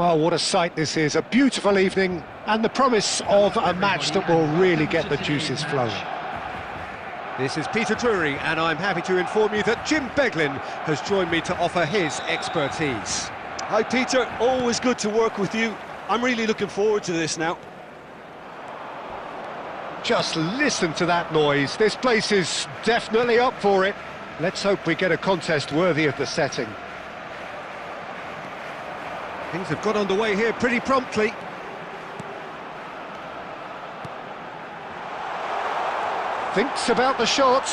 Well, what a sight this is, a beautiful evening, and the promise of a match that will really get the juices flowing. This is Peter Drury, and I'm happy to inform you that Jim Beglin has joined me to offer his expertise. Hi Peter, always good to work with you. I'm really looking forward to this now. Just listen to that noise, this place is definitely up for it. Let's hope we get a contest worthy of the setting. Things have got underway here pretty promptly. Thinks about the shot.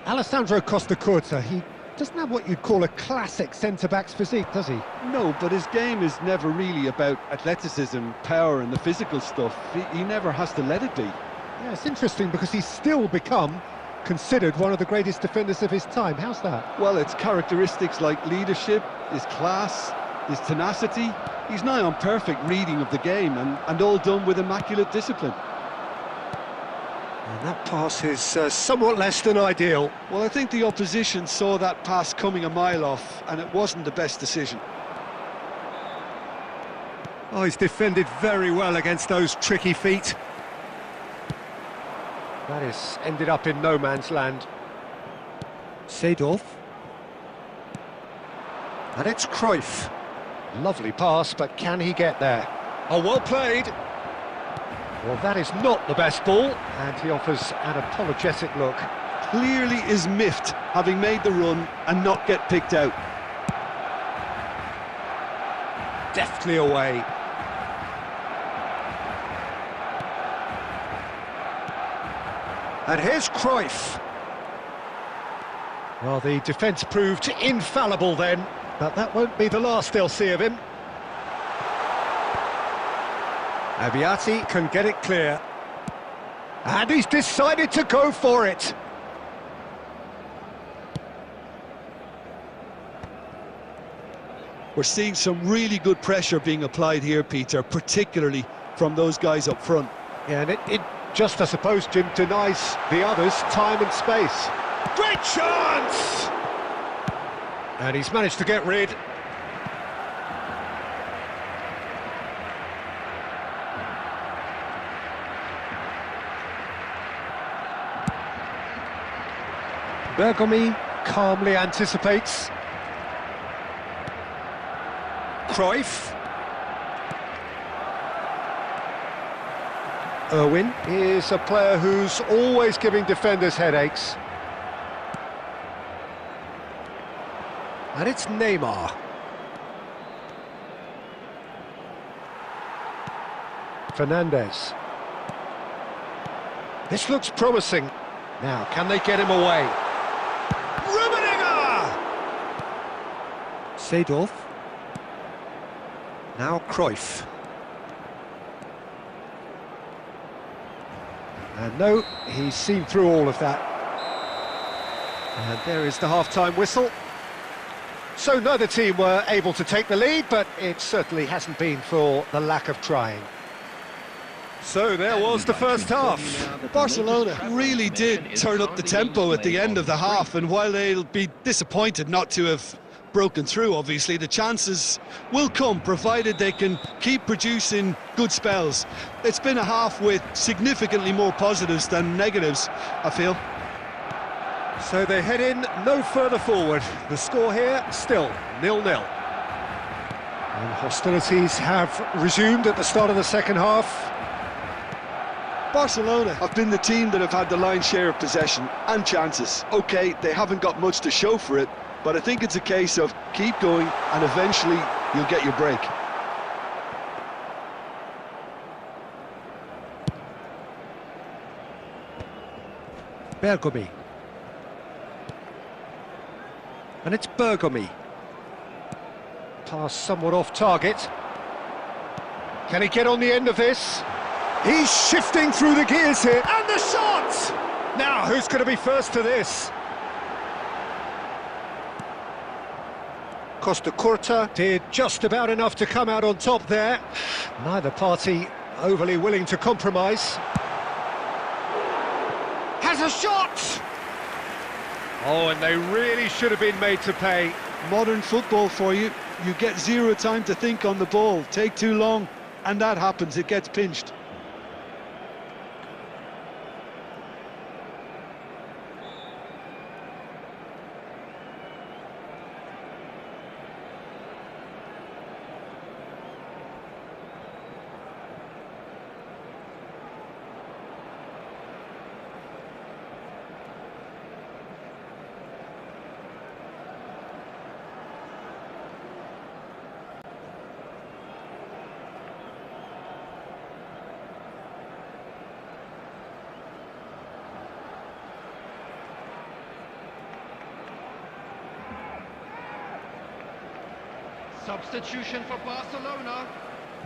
Alessandro Costa Curta, he doesn't have what you'd call a classic centre-back's physique, does he? No, but his game is never really about athleticism, power and the physical stuff. He never has to let it be. Yeah, it's interesting because he's still become considered one of the greatest defenders of his time. How's that? Well, it's characteristics like leadership, his class, his tenacity. He's nigh on perfect reading of the game and all done with immaculate discipline. And that pass is somewhat less than ideal. Well, I think the opposition saw that pass coming a mile off, and it wasn't the best decision. Oh, he's defended very well against those tricky feet. That is ended up in no man's land. Seedorf. And it's Cruyff. Lovely pass, but can he get there? Oh, well played. Well, that is not the best ball, and he offers an apologetic look. Clearly is miffed, having made the run and not get picked out. Deftly away. And here's Cruyff. Well, the defence proved infallible then, but that won't be the last they'll see of him. Abbiati can get it clear. And he's decided to go for it. We're seeing some really good pressure being applied here, Peter, particularly from those guys up front. Yeah, and it just, I suppose, Jim, denies the others time and space. Great chance! And he's managed to get rid. Bergomi calmly anticipates. Cruyff. Irwin is a player who's always giving defenders headaches. And it's Neymar. Fernandez. This looks promising. Now, can they get him away? Seedorf. Now Cruyff. And no, he's seen through all of that. And there is the half-time whistle. So neither team were able to take the lead, but it certainly hasn't been for the lack of trying. So there was the first half. Barcelona really did turn up the tempo at the end of the half, and while they'll be disappointed not to have broken through, obviously, the chances will come, provided they can keep producing good spells. It's been a half with significantly more positives than negatives, I feel. So they head in no further forward. The score here, still 0-0. And hostilities have resumed at the start of the second half. Barcelona have been the team that have had the lion's share of possession and chances. OK, they haven't got much to show for it, but I think it's a case of keep going and eventually you'll get your break. Bergomi. And it's Bergomi. Pass somewhat off target. Can he get on the end of this? He's shifting through the gears here. And the shot! Now, who's going to be first to this? Costa Curta did just about enough to come out on top there. Neither party overly willing to compromise. Has has a shot! Oh, and they really should have been made to pay. Modern football for you. You get zero time to think on the ball. Take too long, and that happens. It gets pinched. Substitution for Barcelona,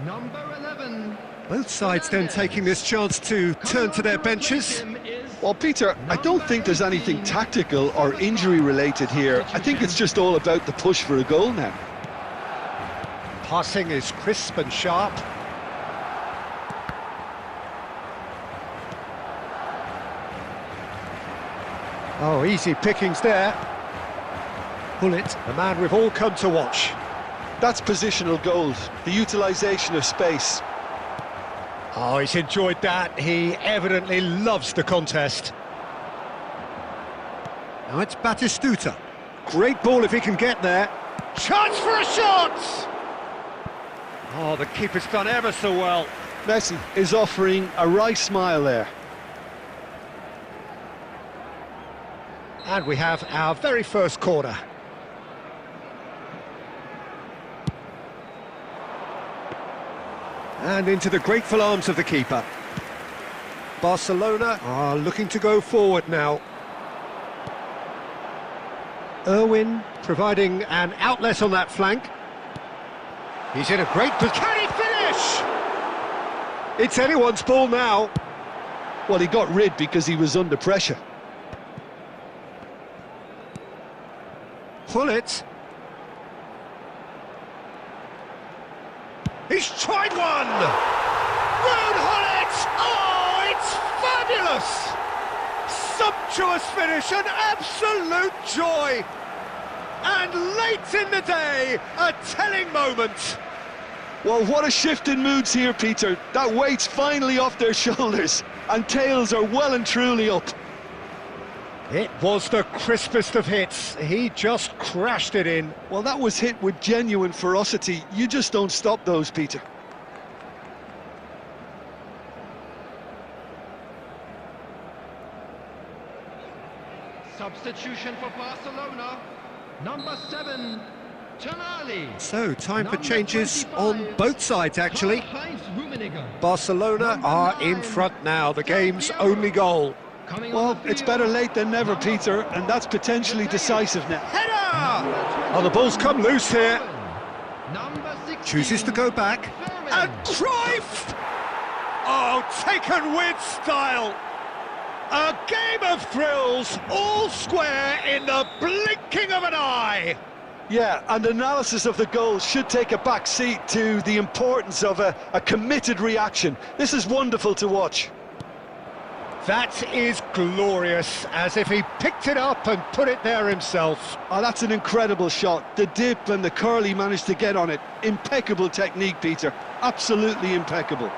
number 11. Both sides then taking this chance to turn to their benches. Well, Peter, I don't think there's anything tactical or injury related here. I think it's just all about the push for a goal now. Passing is crisp and sharp. Oh, easy pickings there. Pullet, the man we've all come to watch. That's positional gold, the utilisation of space. Oh, he's enjoyed that. He evidently loves the contest. Now it's Batistuta. Great ball if he can get there. Chance for a shot! Oh, the keeper's done ever so well. Messi is offering a wry smile there. And we have our very first corner. And into the grateful arms of the keeper. Barcelona are looking to go forward now. Irwin providing an outlet on that flank. He's in a great position. Can he finish? It's anyone's ball now. Well, he got rid because he was under pressure. Pullet. He's tried one! Ronaldo! Oh, it's fabulous! Sumptuous finish, an absolute joy! And late in the day, a telling moment. Well, what a shift in moods here, Peter. That weight's finally off their shoulders, and tails are well and truly up. It was the crispest of hits. He just crashed it in. Well, that was hit with genuine ferocity. You just don't stop those, Peter. Substitution for Barcelona, number 7, Tonali. So, time for Number changes 25, on both sides, actually. Karl-Heinz Rummenigge. Barcelona Number are 9, in front now, the game's only goal. Coming Well, on the it's field, better late than never, Peter, and that's potentially decisive now. Header! Oh, the ball's come loose here. number 16, Chooses to go back. And Cruyff! Oh, taken with style! A game of thrills, all square in the blinking of an eye! Yeah, and analysis of the goal should take a back seat to the importance of a committed reaction. This is wonderful to watch. That is glorious, as if he picked it up and put it there himself. Oh, that's an incredible shot. The dip and the curl he managed to get on it. Impeccable technique, Peter. Absolutely impeccable.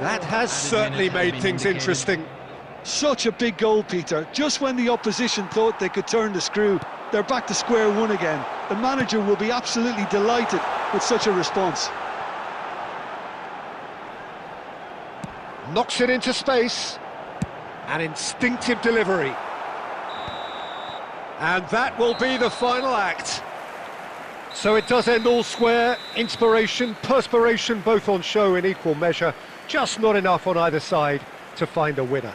That has certainly made things interesting. Such a big goal, Peter. Just when the opposition thought they could turn the screw, they're back to square one again. The manager will be absolutely delighted with such a response. Knocks it into space. An instinctive delivery. And that will be the final act. So it does end all square. Inspiration, perspiration, both on show in equal measure. Just not enough on either side to find a winner.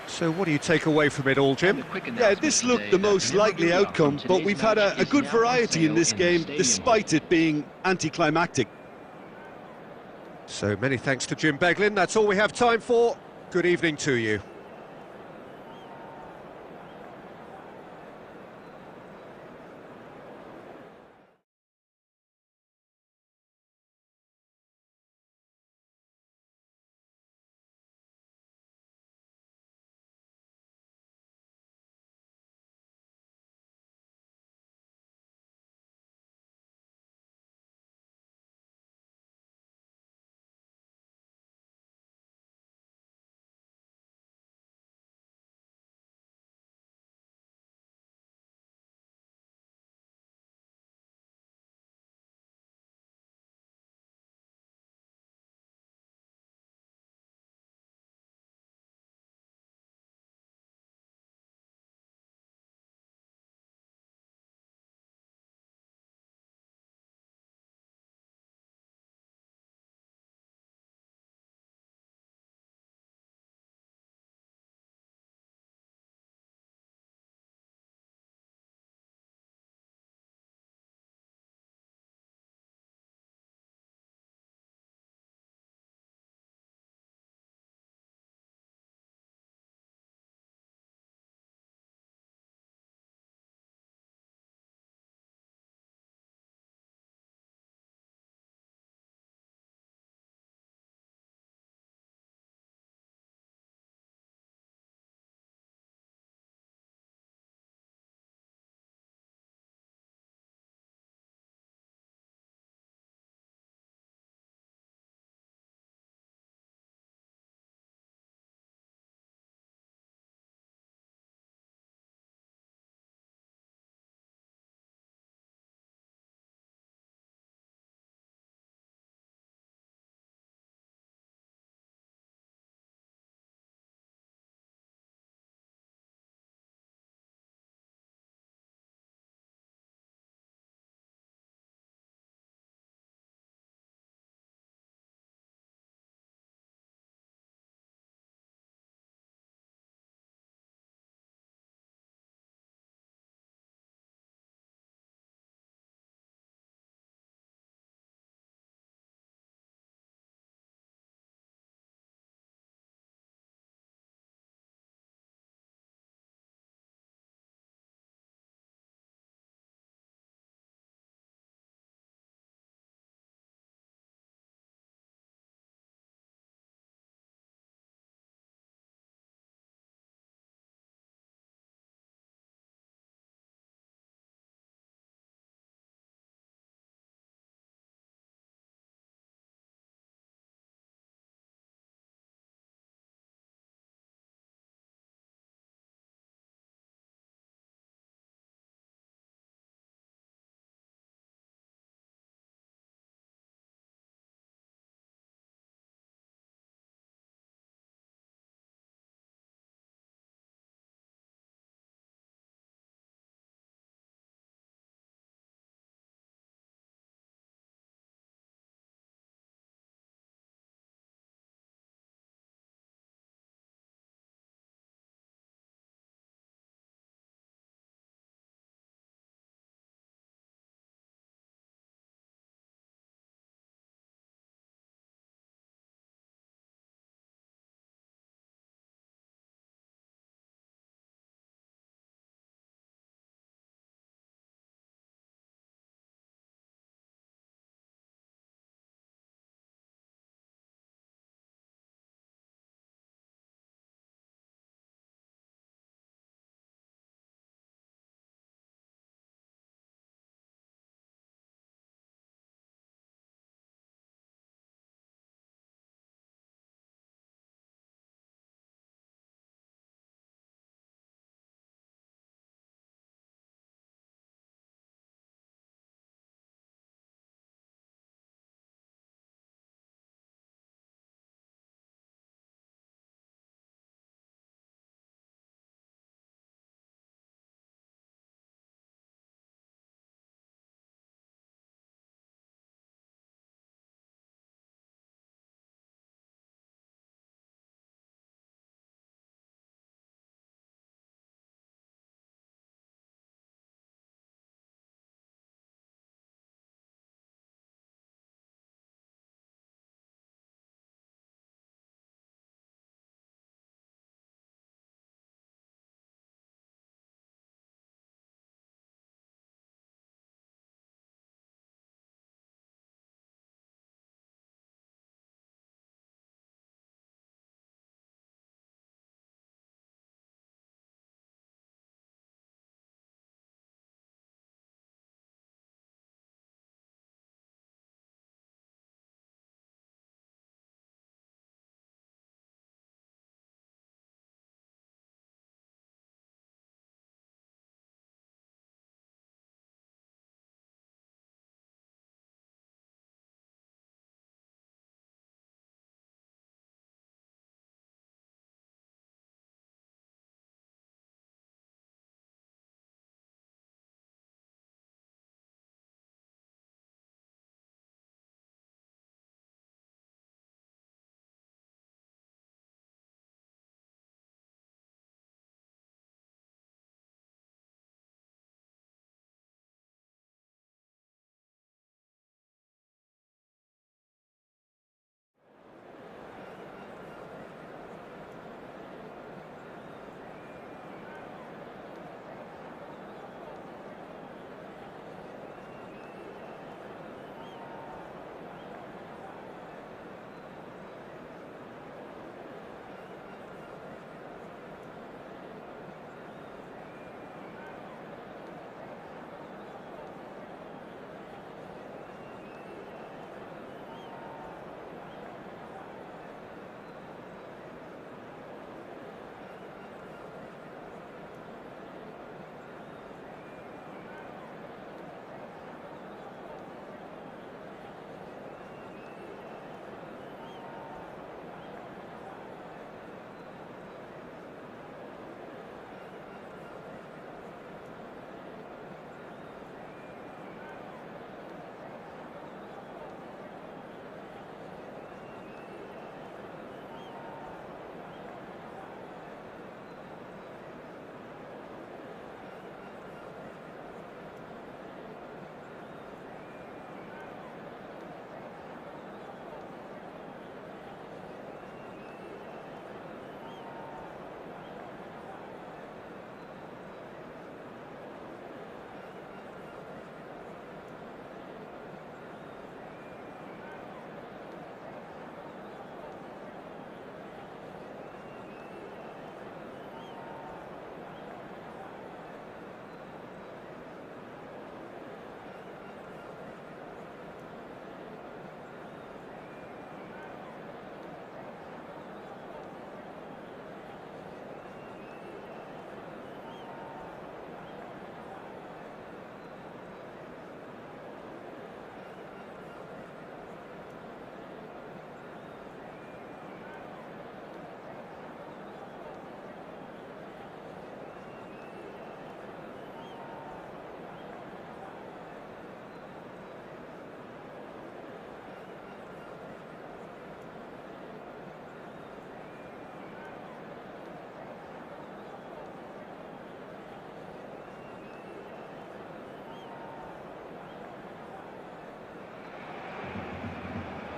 So what do you take away from it all, Jim? Yeah, this looked the most likely outcome, but we've had a good variety in this game, despite it being anticlimactic. So many thanks to Jim Beglin. That's all we have time for. Good evening to you.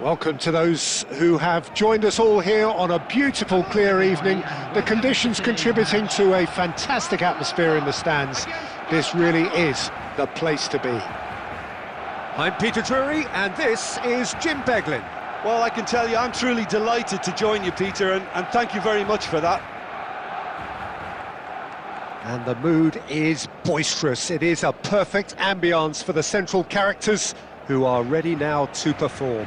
Welcome to those who have joined us all here on a beautiful, clear evening. The conditions contributing to a fantastic atmosphere in the stands. This really is the place to be. I'm Peter Drury, and this is Jim Beglin. Well, I can tell you, I'm truly delighted to join you, Peter, and thank you very much for that. And the mood is boisterous. It is a perfect ambience for the central characters who are ready now to perform.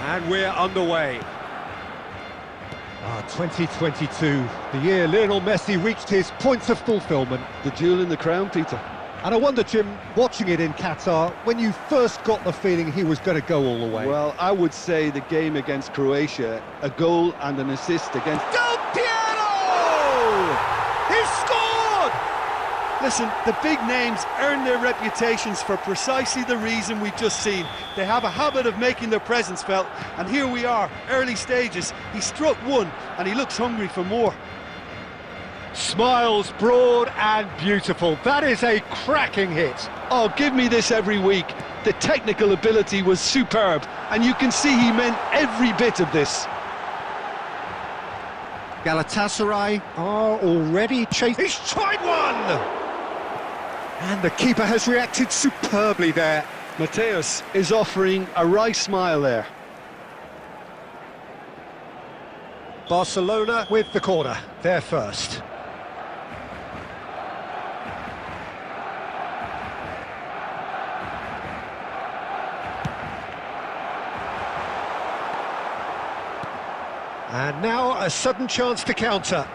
And we're underway. 2022, the year Lionel Messi reached his points of fulfilment. The jewel in the crown, Peter. And I wonder, Jim, watching it in Qatar, when you first got the feeling he was going to go all the way. Well, I would say the game against Croatia, a goal and an assist against... Del Piero! He scored! Listen, the big names earn their reputations for precisely the reason we've just seen. They have a habit of making their presence felt, and here we are, early stages. He struck one, and he looks hungry for more. Smiles broad and beautiful. That is a cracking hit. Oh, give me this every week. The technical ability was superb, and you can see he meant every bit of this. Galatasaray are already chasing. He's tried one! And the keeper has reacted superbly there. Mateus is offering a wry smile there. Barcelona with the corner. They're first. And now a sudden chance to counter.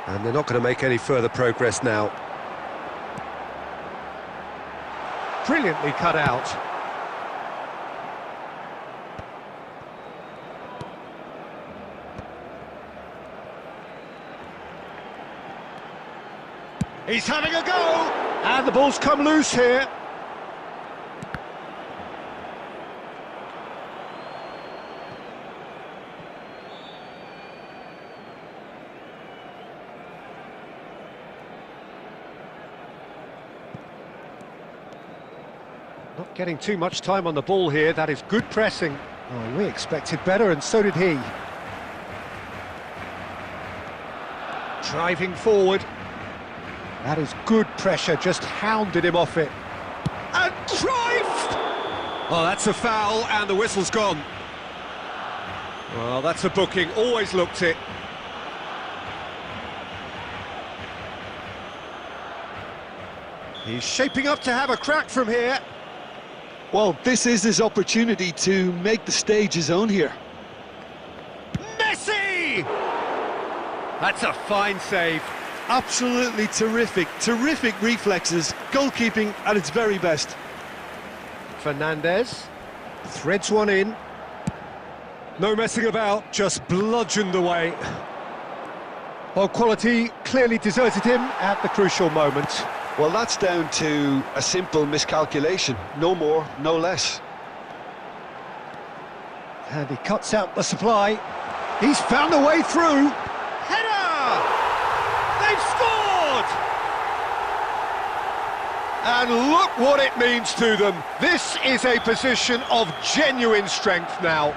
And they're not going to make any further progress now. Brilliantly cut out. He's having a go! And the ball's come loose here. Not getting too much time on the ball here. That is good pressing. Oh, we expected better, and so did he. Driving forward. That is good pressure, just hounded him off it. And Cruyff! Oh, that's a foul, and the whistle's gone. Well, that's a booking, always looked it. He's shaping up to have a crack from here. Well, this is his opportunity to make the stage his own here. Messi! That's a fine save. Absolutely terrific, terrific reflexes, goalkeeping at its very best. Fernandez threads one in. No messing about, just bludgeoned away. Well, quality clearly deserted him at the crucial moment. Well, that's down to a simple miscalculation, no more, no less. And he cuts out the supply. He's found a way through. Header! They've scored! And look what it means to them. This is a position of genuine strength now.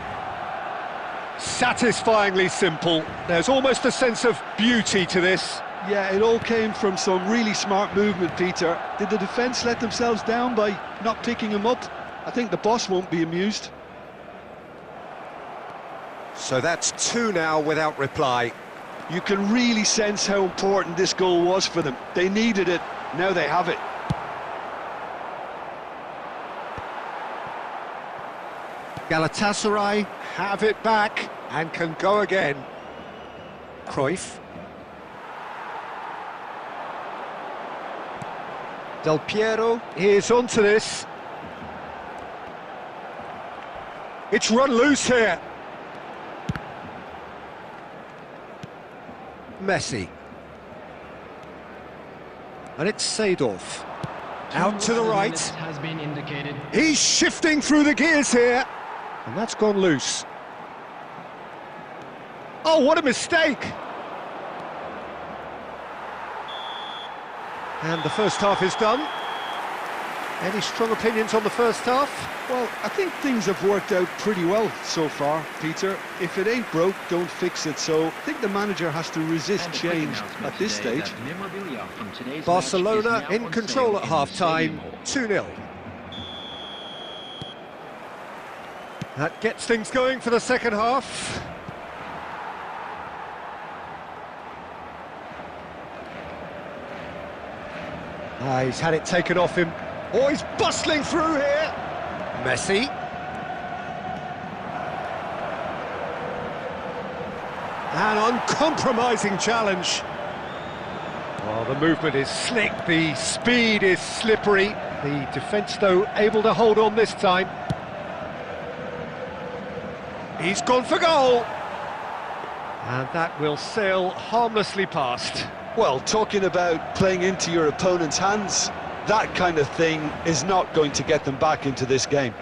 Satisfyingly simple. There's almost a sense of beauty to this. Yeah, it all came from some really smart movement, Peter. Did the defence let themselves down by not picking him up? I think the boss won't be amused. So that's two now without reply. You can really sense how important this goal was for them. They needed it, now they have it. Galatasaray have it back and can go again. Cruyff. Del Piero is onto this. It's run loose here. Messi. And it's Seedorf. Out to the right. Has been indicated. He's shifting through the gears here. And that's gone loose. Oh, what a mistake! And the first half is done. Any strong opinions on the first half? Well, I think things have worked out pretty well so far, Peter. If it ain't broke, don't fix it. So I think the manager has to resist change at this stage. Barcelona in control at half-time, 2-0. That gets things going for the second half. He's had it taken off him. Oh, he's bustling through here. Messi. An uncompromising challenge. Well, the movement is slick, the speed is slippery. The defence, though, able to hold on this time. He's gone for goal. And that will sail harmlessly past. Well, talking about playing into your opponent's hands, that kind of thing is not going to get them back into this game.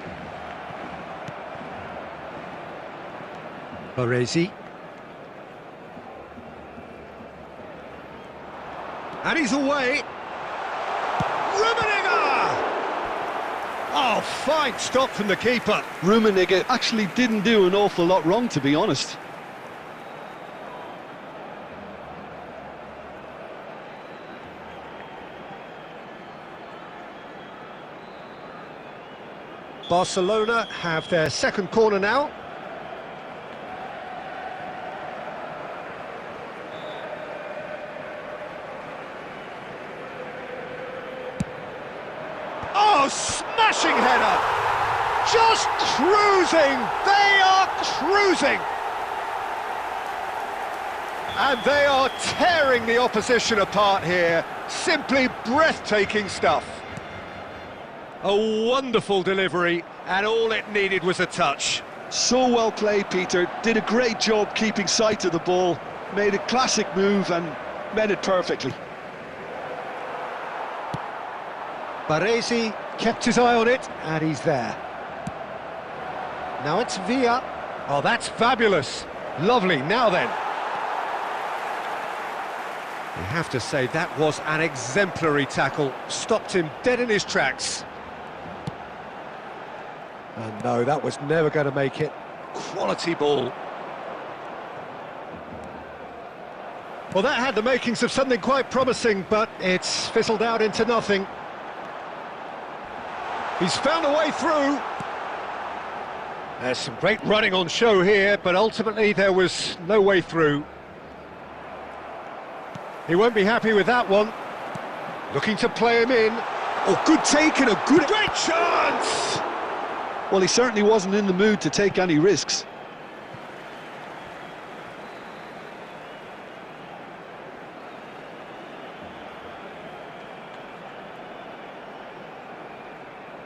Baresi. And he's away. Rummenigge! Oh, fine stop from the keeper. Rummenigge actually didn't do an awful lot wrong, to be honest. Barcelona have their second corner now. Oh, smashing header! Just cruising! They are cruising! And they are tearing the opposition apart here. Simply breathtaking stuff. A wonderful delivery, and all it needed was a touch. So well played, Peter. Did a great job keeping sight of the ball. Made a classic move and met it perfectly. Baresi kept his eye on it, and he's there. Now it's Villa. Oh, that's fabulous. Lovely. Now then. You have to say that was an exemplary tackle. Stopped him dead in his tracks. And no, that was never going to make it. Quality ball. Well, that had the makings of something quite promising, but it's fizzled out into nothing. He's found a way through. There's some great running on show here, but ultimately there was no way through. He won't be happy with that one. Looking to play him in. Oh, good take and a great chance! Well, he certainly wasn't in the mood to take any risks.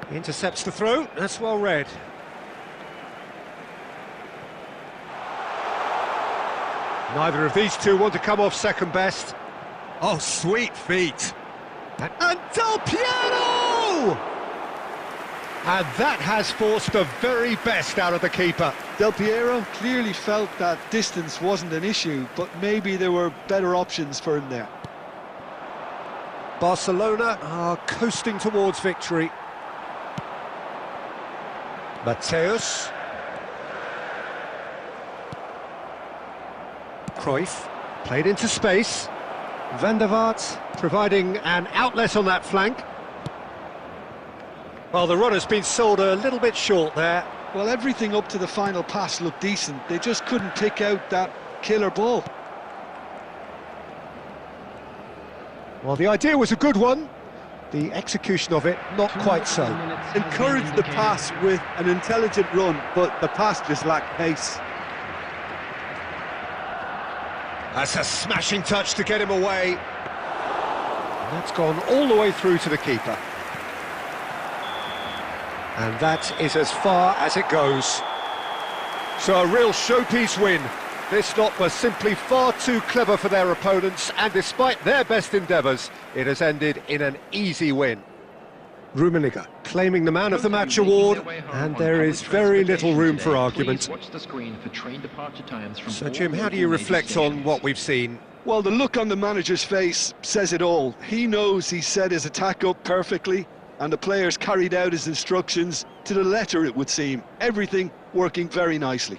He intercepts the throw, that's well read. Neither of these two want to come off second best. Oh, sweet feet. And Del Piero! And that has forced the very best out of the keeper. Del Piero clearly felt that distance wasn't an issue, but maybe there were better options for him there. Barcelona are coasting towards victory. Mateus. Cruyff played into space. Van der Vaart providing an outlet on that flank. Well, the run has been sold a little bit short there. Well, everything up to the final pass looked decent. They just couldn't pick out that killer ball. Well, the idea was a good one. The execution of it, not quite so. Encouraged the pass with an intelligent run, but the pass just lacked pace. That's a smashing touch to get him away. And that's gone all the way through to the keeper. And that is as far as it goes. So a real showpiece win. This lot was simply far too clever for their opponents, and despite their best endeavours, it has ended in an easy win. Rummenigge claiming the Man of the Match award, and there is very little room for argument. So Jim, how do you reflect on what we've seen? Well, the look on the manager's face says it all. He knows he set his attack up perfectly, and the players carried out his instructions to the letter, it would seem. Everything working very nicely.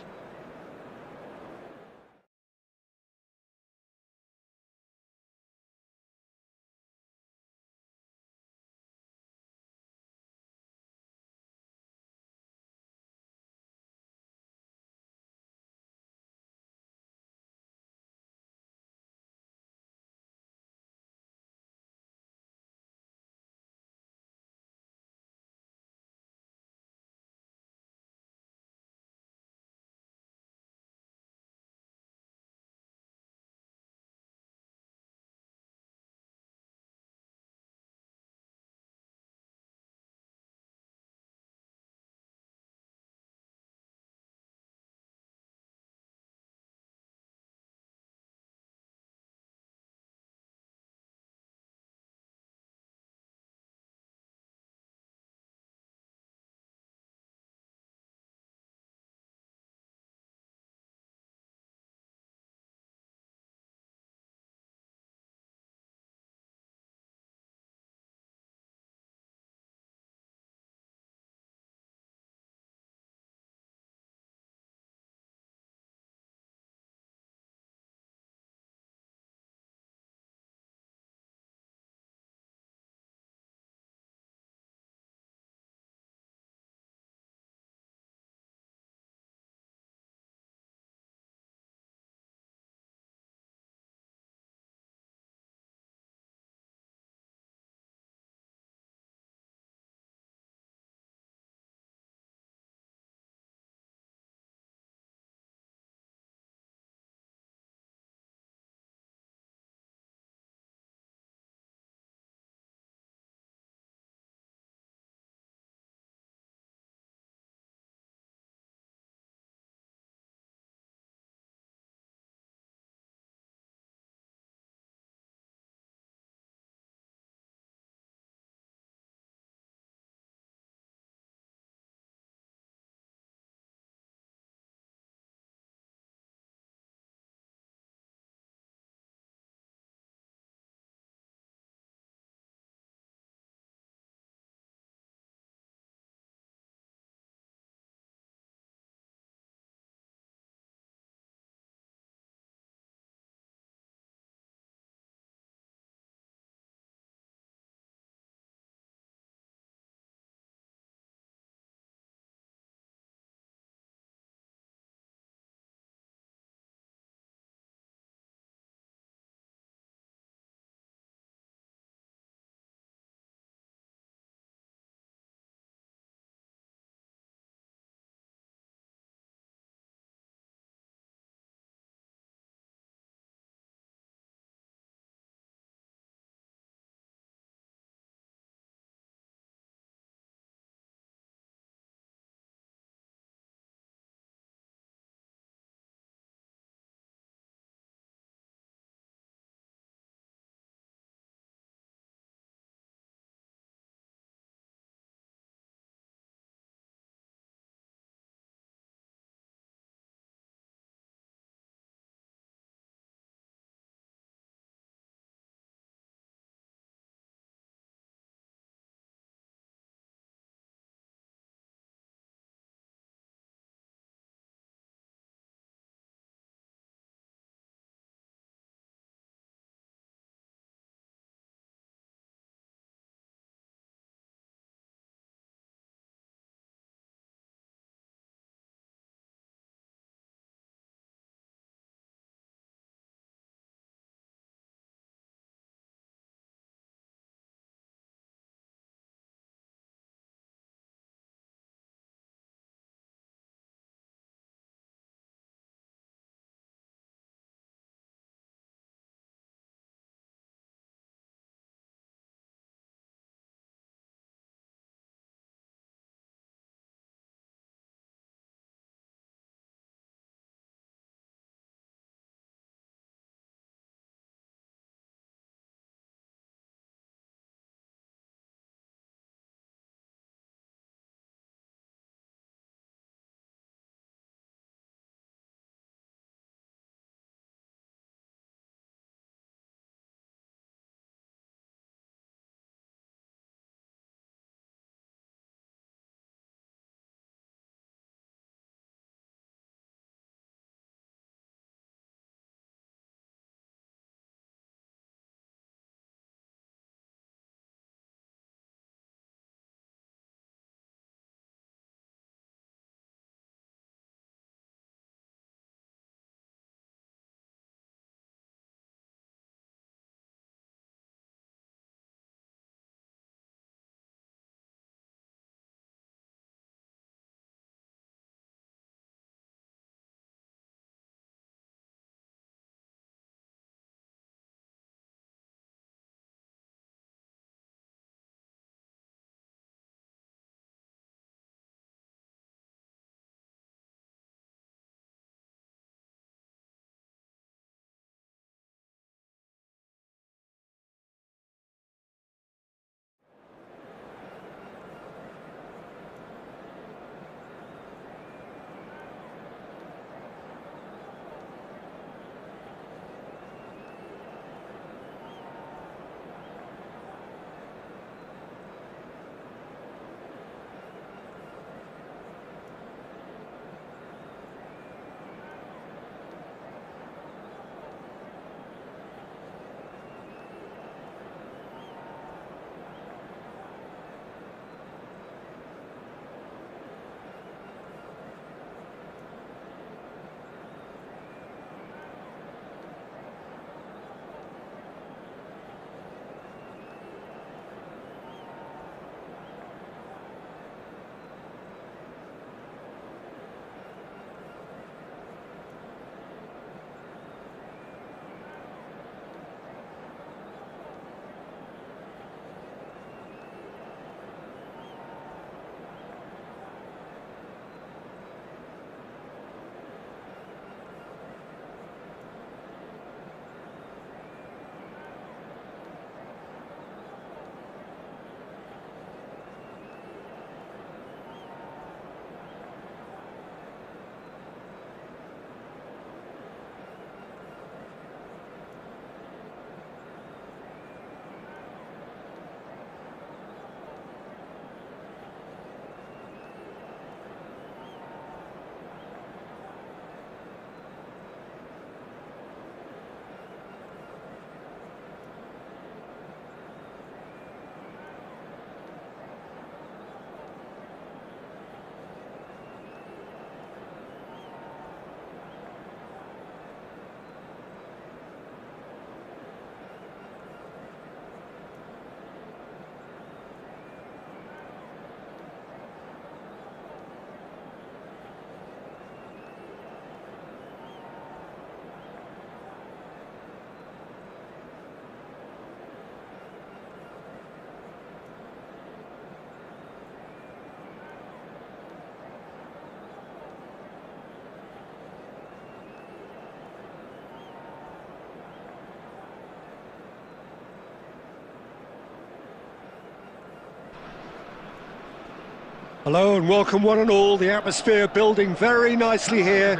Hello and welcome one and all. The atmosphere building very nicely here.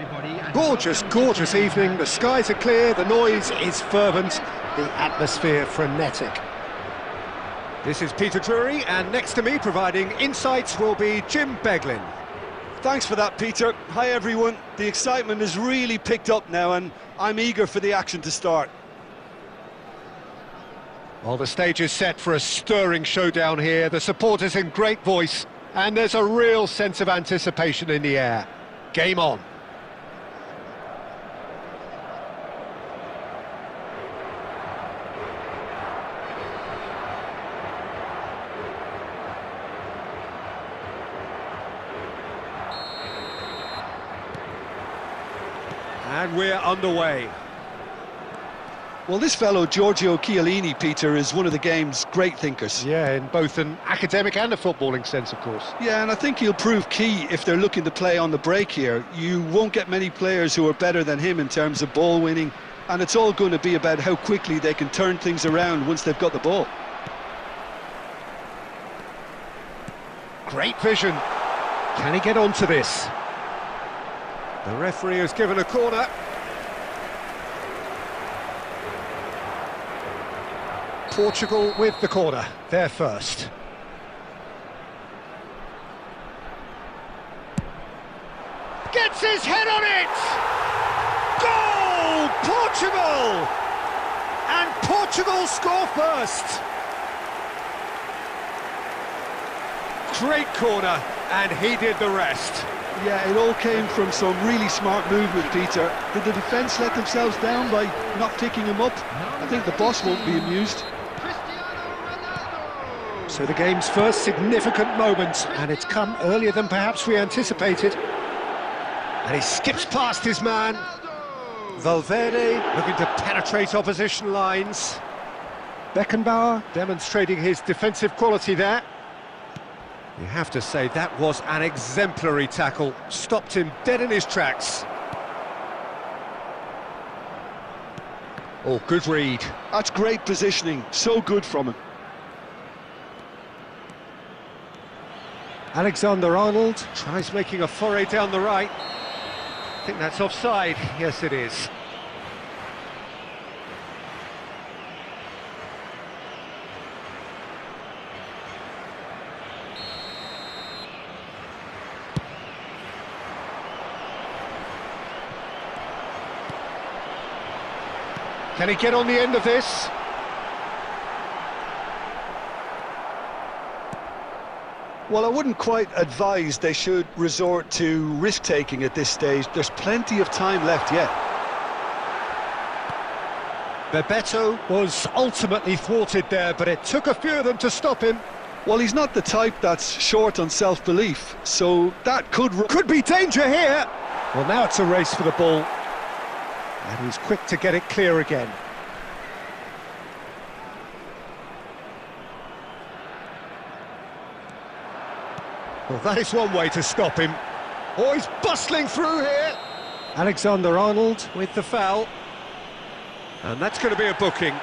Gorgeous, gorgeous evening. The skies are clear, the noise is fervent, the atmosphere frenetic. This is Peter Drury, and next to me providing insights will be Jim Beglin. Thanks for that, Peter. Hi, everyone. The excitement has really picked up now, and I'm eager for the action to start. Well, the stage is set for a stirring showdown here. The supporters in great voice, and there's a real sense of anticipation in the air. Game on. And we're underway. Well, this fellow, Giorgio Chiellini, Peter, is one of the game's great thinkers. Yeah, in both an academic and a footballing sense, of course. Yeah, and I think he'll prove key if they're looking to play on the break here. You won't get many players who are better than him in terms of ball winning, and it's all going to be about how quickly they can turn things around once they've got the ball. Great vision. Can he get onto this? The referee has given a corner. Portugal with the corner, they're first. Gets his head on it! Goal! Portugal! And Portugal score first! Great corner, and he did the rest. Yeah, it all came from some really smart movement, Peter. Did the defence let themselves down by not picking him up? I think the boss won't be amused. So the game's first significant moment, and it's come earlier than perhaps we anticipated. And he skips past his man. Valverde looking to penetrate opposition lines. Beckenbauer demonstrating his defensive quality there. You have to say that was an exemplary tackle, stopped him dead in his tracks. Oh, good read. That's great positioning, so good from him. Alexander-Arnold tries making a foray down the right. I think that's offside. Yes, it is. Can he get on the end of this? Well, I wouldn't quite advise they should resort to risk-taking at this stage. There's plenty of time left yet. Bebeto was ultimately thwarted there, but it took a few of them to stop him. Well, he's not the type that's short on self-belief, so that could be danger here. Well, now it's a race for the ball. And he's quick to get it clear again. Well, that is one way to stop him. Oh, he's bustling through here. Alexander-Arnold with the foul. And that's going to be a booking.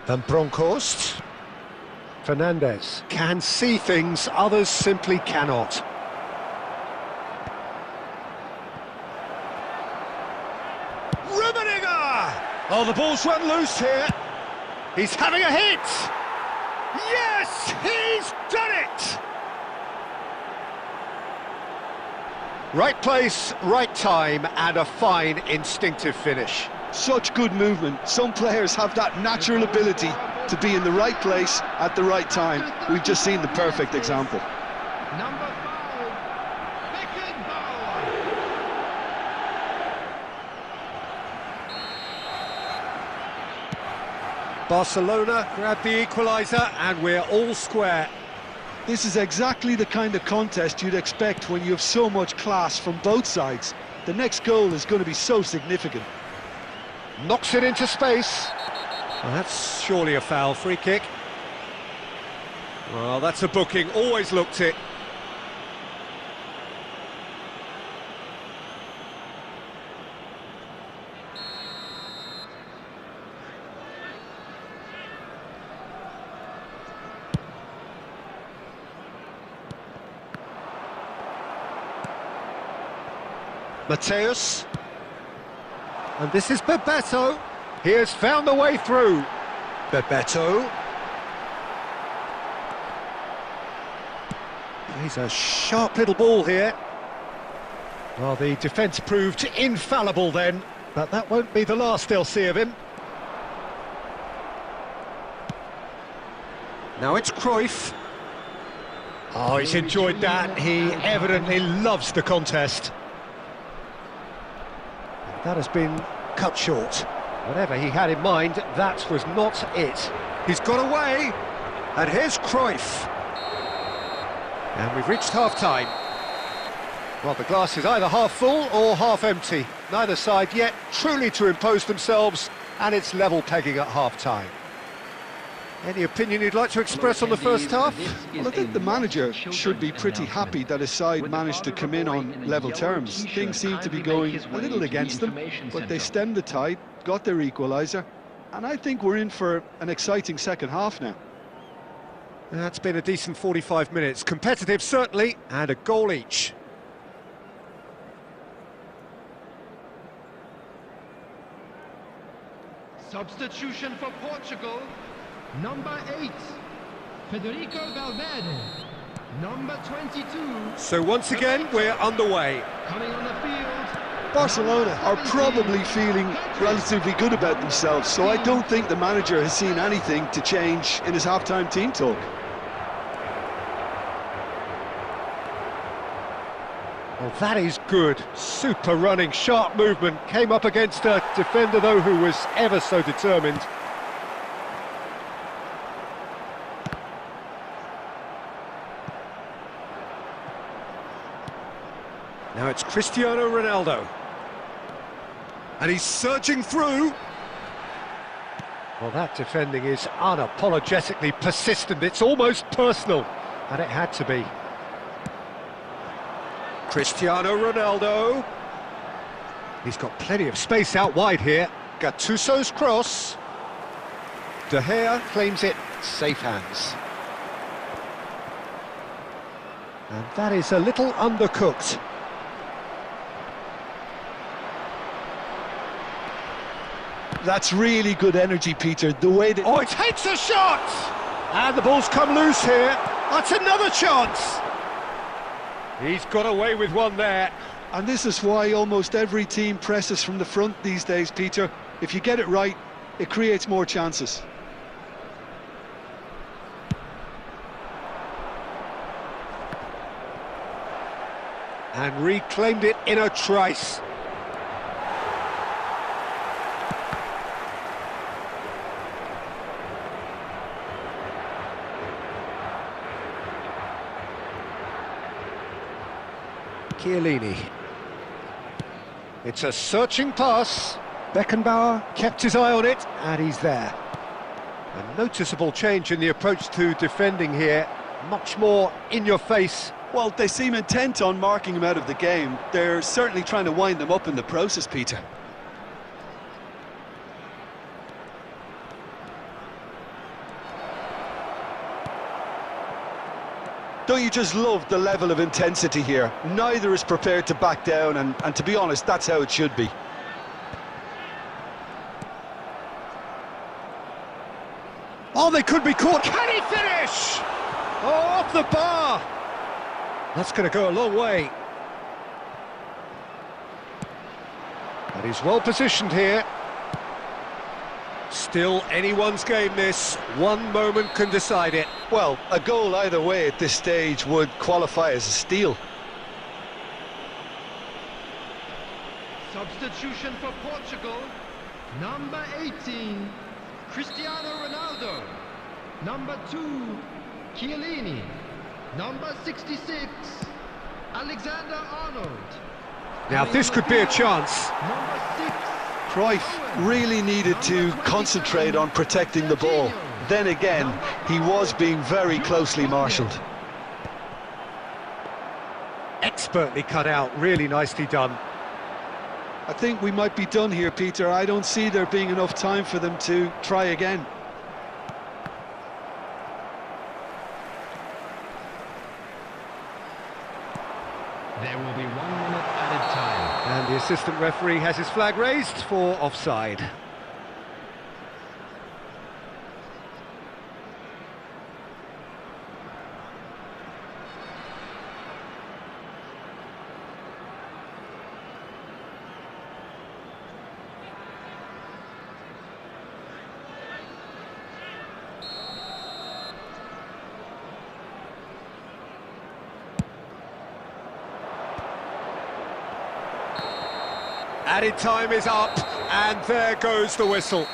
Van Bronckhorst. Fernandez can see things others simply cannot. Rummenigge! Oh, the ball's run loose here. He's having a hit! Yes, he's done it! Right place, right time, and a fine instinctive finish. Such good movement. Some players have that natural ability to be in the right place at the right time. We've just seen the perfect example. Number 5, Beckenbauer. Barcelona grab the equaliser, and we're all square. This is exactly the kind of contest you'd expect when you have so much class from both sides. The next goal is going to be so significant. Knocks it into space. Well, that's surely a foul. Free kick. Well, that's a booking, always looked it. Mateus. And this is Bebeto. He has found the way through. Bebeto. He's a sharp little ball here. Well, the defence proved infallible then, but that won't be the last they'll see of him. Now it's Cruyff. Oh, he's enjoyed that. He evidently loves the contest. That has been cut short. Whatever he had in mind, that was not it. He's got away, and here's Cruyff. And we've reached half-time. Well, the glass is either half full or half empty. Neither side yet truly to impose themselves, and it's level pegging at half-time. Any opinion you'd like to express on the first half? Well, I think the manager should be pretty happy that his side managed to come in on level terms. Things seem to be going a little against them, but they stemmed the tide, got their equaliser, and I think we're in for an exciting second half now. That's been a decent 45 minutes. Competitive, certainly, and a goal each. Substitution for Portugal. Number 8, Federico Valverde. Number 22. So once again, we're underway. Coming on the field. Barcelona are probably feeling relatively good about themselves, so I don't think the manager has seen anything to change in his half-time team talk. Well, that is good. Super running, sharp movement. Came up against a defender, though, who was ever so determined. Now it's Cristiano Ronaldo. And he's surging through. Well, that defending is unapologetically persistent. It's almost personal. And it had to be. Cristiano Ronaldo. He's got plenty of space out wide here. Gattuso's cross. De Gea claims it. Safe hands. And that is a little undercooked. That's really good energy, Peter. The way that... Oh, it hits a shot! And the ball's come loose here. That's another chance. He's got away with one there. And this is why almost every team presses from the front these days, Peter. If you get it right, it creates more chances. And reclaimed it in a trice. Chiellini. It's a searching pass. Beckenbauer kept his eye on it, and he's there. A noticeable change in the approach to defending here. Much more in your face. Well, they seem intent on marking him out of the game. They're certainly trying to wind them up in the process, Peter. Don't you just love the level of intensity here? Neither is prepared to back down, and to be honest, that's how it should be. Oh, they could be caught. Can he finish? Oh, off the bar. That's going to go a long way. But he's well positioned here. Still anyone's game this. One moment can decide it. Well, a goal either way at this stage would qualify as a steal. Substitution for Portugal. Number 18, Cristiano Ronaldo. Number 2, Chiellini. Number 66, Alexander-Arnold. Now this could be a chance. Number 6, Cruyff really needed to concentrate on protecting the ball. then again, he was being very closely marshalled. Expertly cut out, really nicely done. I think we might be done here, Peter. I don't see there being enough time for them to try again. There will be 1 minute added time. And the assistant referee has his flag raised for offside. Added time is up, and there goes the whistle.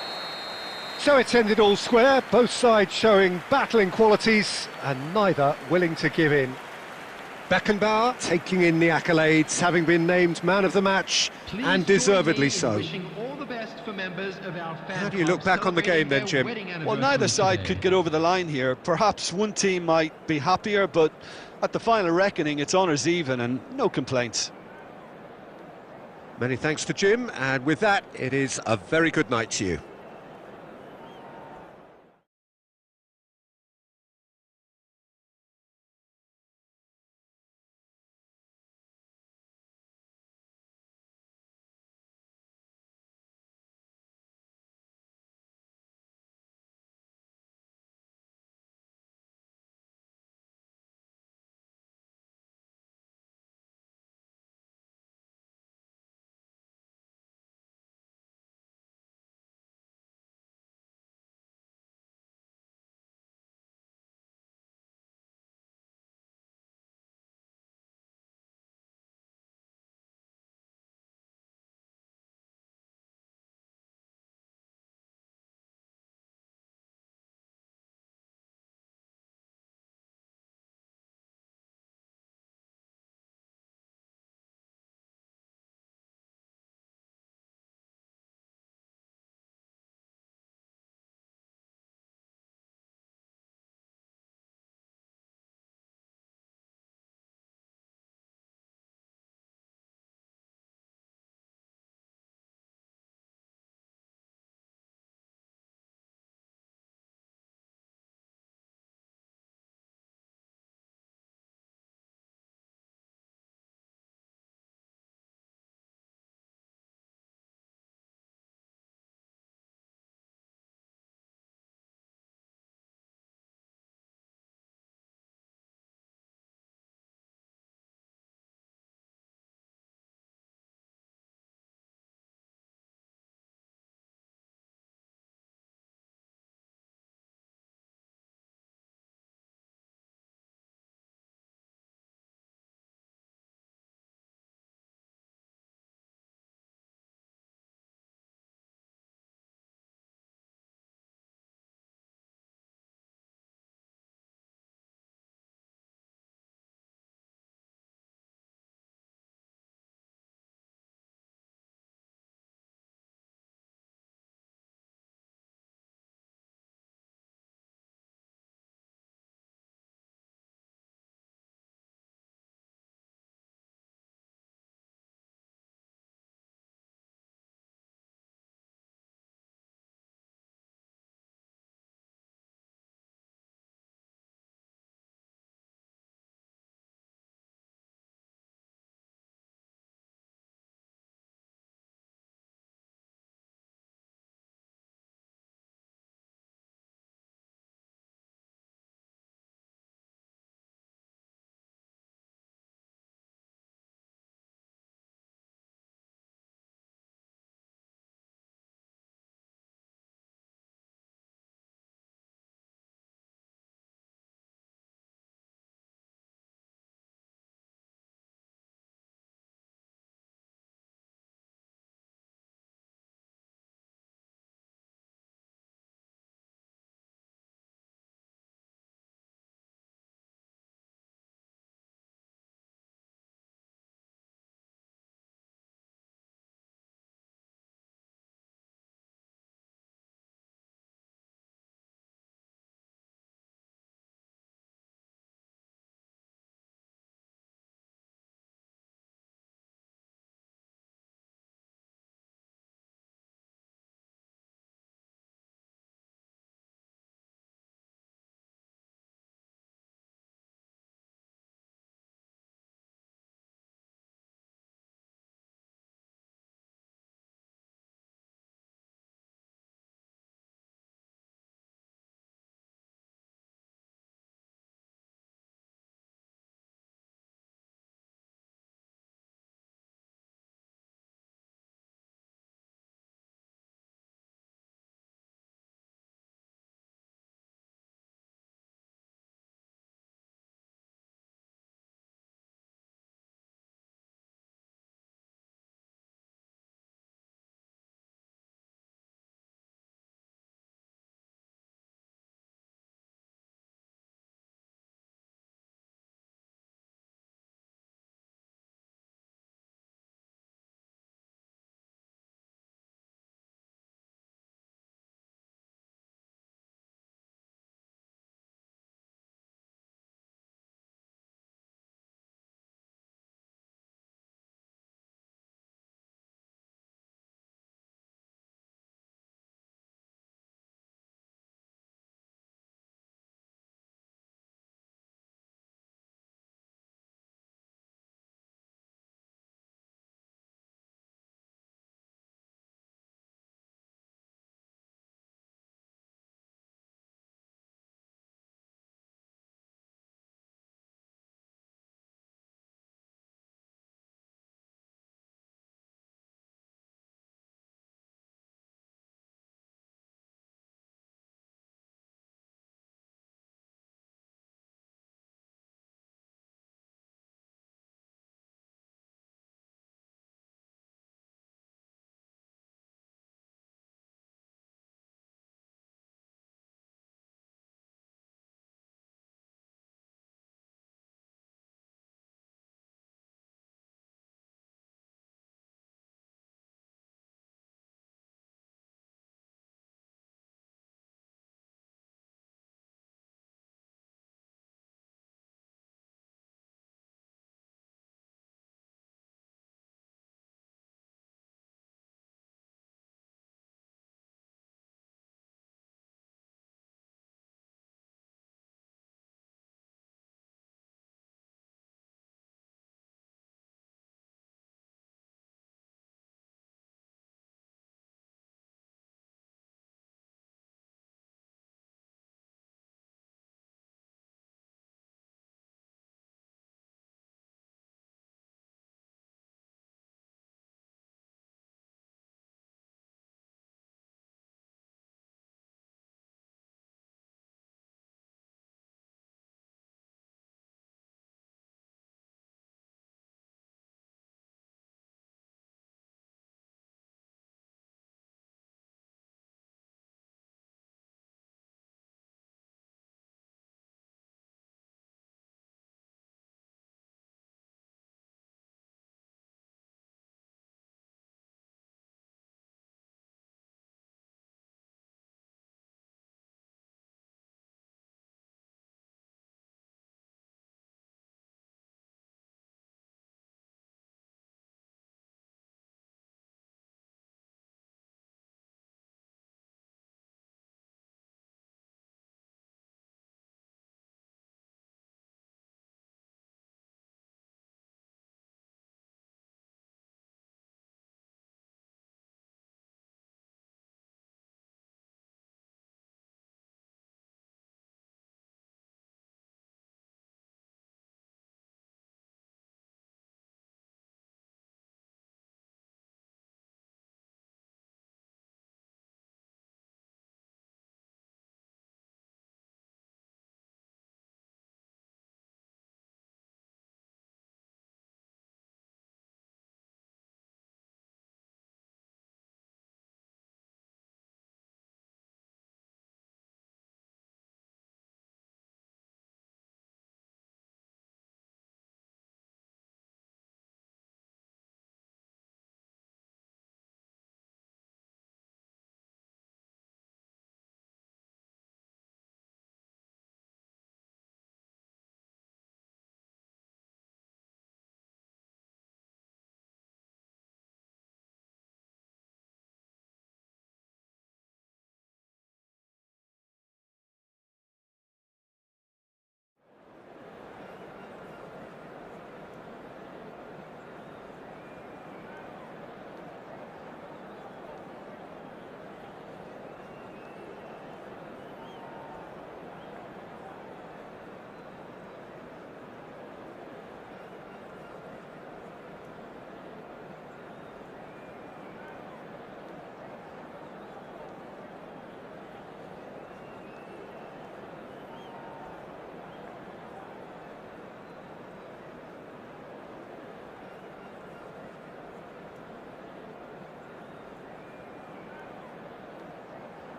So it's ended all square, both sides showing battling qualities, and neither willing to give in. Beckenbauer taking in the accolades, having been named man of the match, Please and join deservedly me in so. wishing all the best for members of our fan How do you club look back on the game then, Jim? celebrating their Well, wedding neither side anniversary could today. get over the line here. Perhaps one team might be happier, but at the final reckoning, it's honours even and no complaints. Many thanks to Jim, and with that, it is a very good night to you.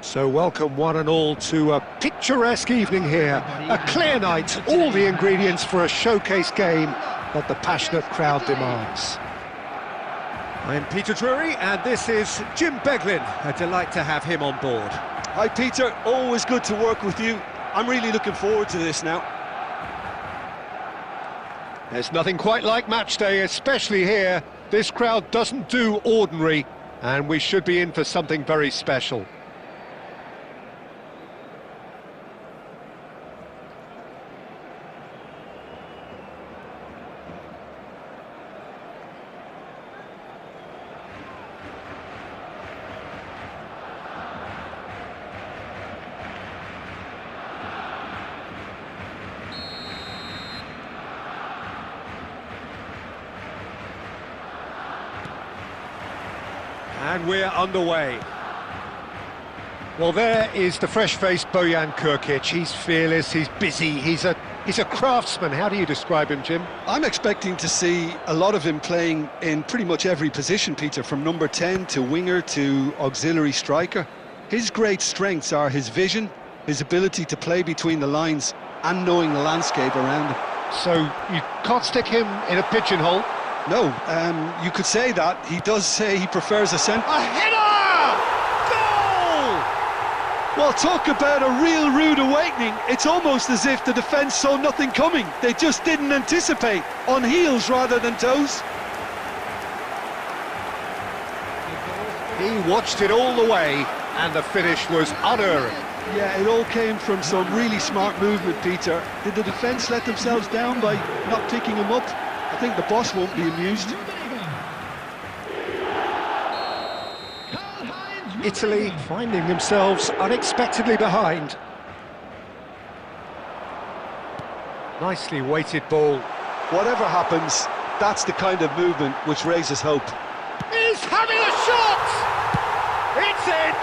So welcome one and all to a picturesque evening here. A clear night, all the ingredients for a showcase game that the passionate crowd demands. I'm Peter Drury and this is Jim Beglin. A delight to have him on board. Hi Peter, always good to work with you. I'm really looking forward to this now. There's nothing quite like match day, especially here. This crowd doesn't do ordinary, and we should be in for something very special. And we're underway. Well, there is the fresh-faced Bojan Krkic. He's fearless, he's busy, he's a craftsman. How do you describe him, Jim? I'm expecting to see a lot of him playing in pretty much every position, Peter, from number 10 to winger to auxiliary striker. His great strengths are his vision, his ability to play between the lines and knowing the landscape around him. So you can't stick him in a pigeonhole? No, you could say that. He does say he prefers a centre. A header! Goal! Well, talk about a real rude awakening. It's almost as if the defence saw nothing coming. They just didn't anticipate, on heels rather than toes. He watched it all the way, and the finish was unerring. Yeah, it all came from some really smart movement, Peter. Did the defence let themselves down by not picking him up? I think the boss won't be amused. Italy finding themselves unexpectedly behind. Nicely weighted ball. Whatever happens, that's the kind of movement which raises hope. He's having a shot! It's in!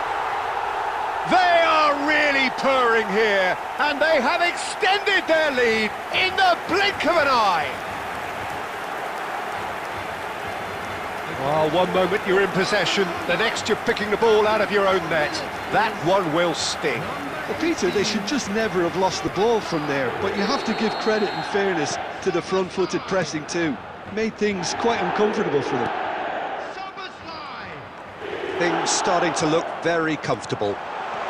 They are really purring here, and they have extended their lead in the blink of an eye. Well, one moment you're in possession, the next you're picking the ball out of your own net. That one will sting. Well, Peter, they should just never have lost the ball from there, but you have to give credit and fairness to the front-footed pressing too. Made things quite uncomfortable for them. Things starting to look very comfortable.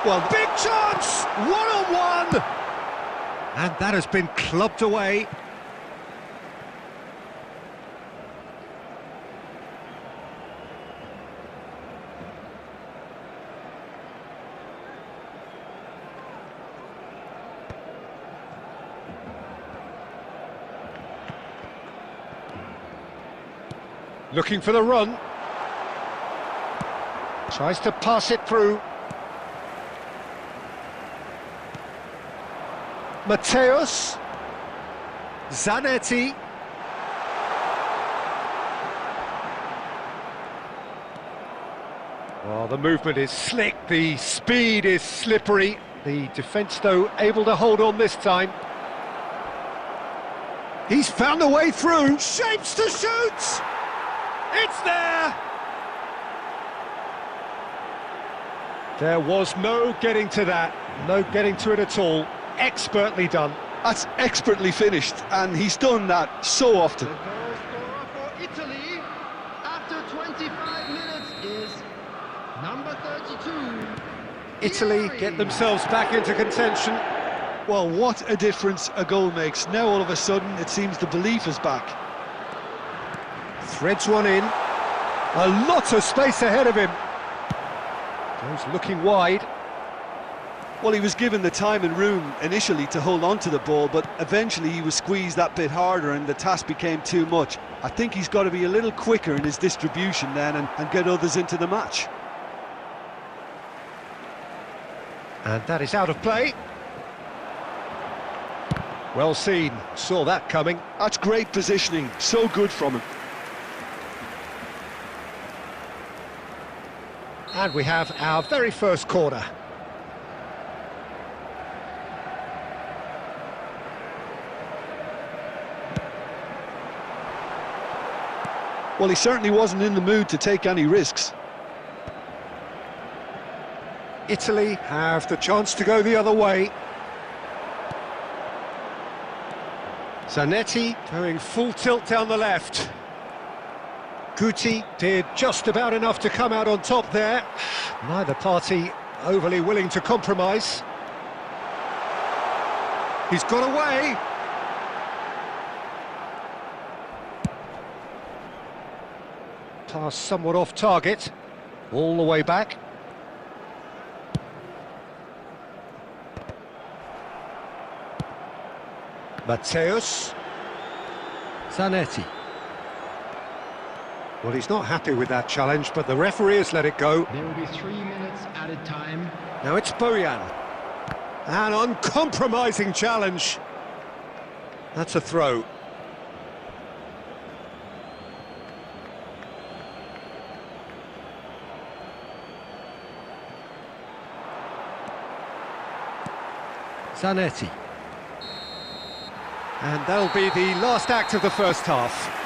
Well, big chance! One-on-one! And that has been clubbed away. Looking for the run. Tries to pass it through. Matteus. Zanetti. Well, the movement is slick, the speed is slippery. The defence, though, able to hold on this time. He's found a way through. Shapes to shoot! It's there! There was no getting to that, no getting to it at all. Expertly done. That's expertly finished, and he's done that so often. The goal scorer for Italy after 25 minutes is number 32. Italy get themselves back into contention. Well, what a difference a goal makes. Now all of a sudden it seems the belief is back. Threads one in. A lot of space ahead of him. Goes looking wide. Well, he was given the time and room initially to hold on to the ball, but eventually he was squeezed that bit harder and the task became too much. I think he's got to be a little quicker in his distribution then and get others into the match. And that is out of play. Well seen, saw that coming. That's great positioning, so good from him. And we have our very first corner. Well, he certainly wasn't in the mood to take any risks. Italy have the chance to go the other way. Zanetti going full tilt down the left. Guti did just about enough to come out on top there. Neither party overly willing to compromise. He's got away. Pass somewhat off target. All the way back. Matteus. Zanetti. Well, he's not happy with that challenge, but the referee has let it go. There will be 3 minutes added time. Now it's Bojan. An uncompromising challenge. That's a throw. Zanetti. And that'll be the last act of the first half.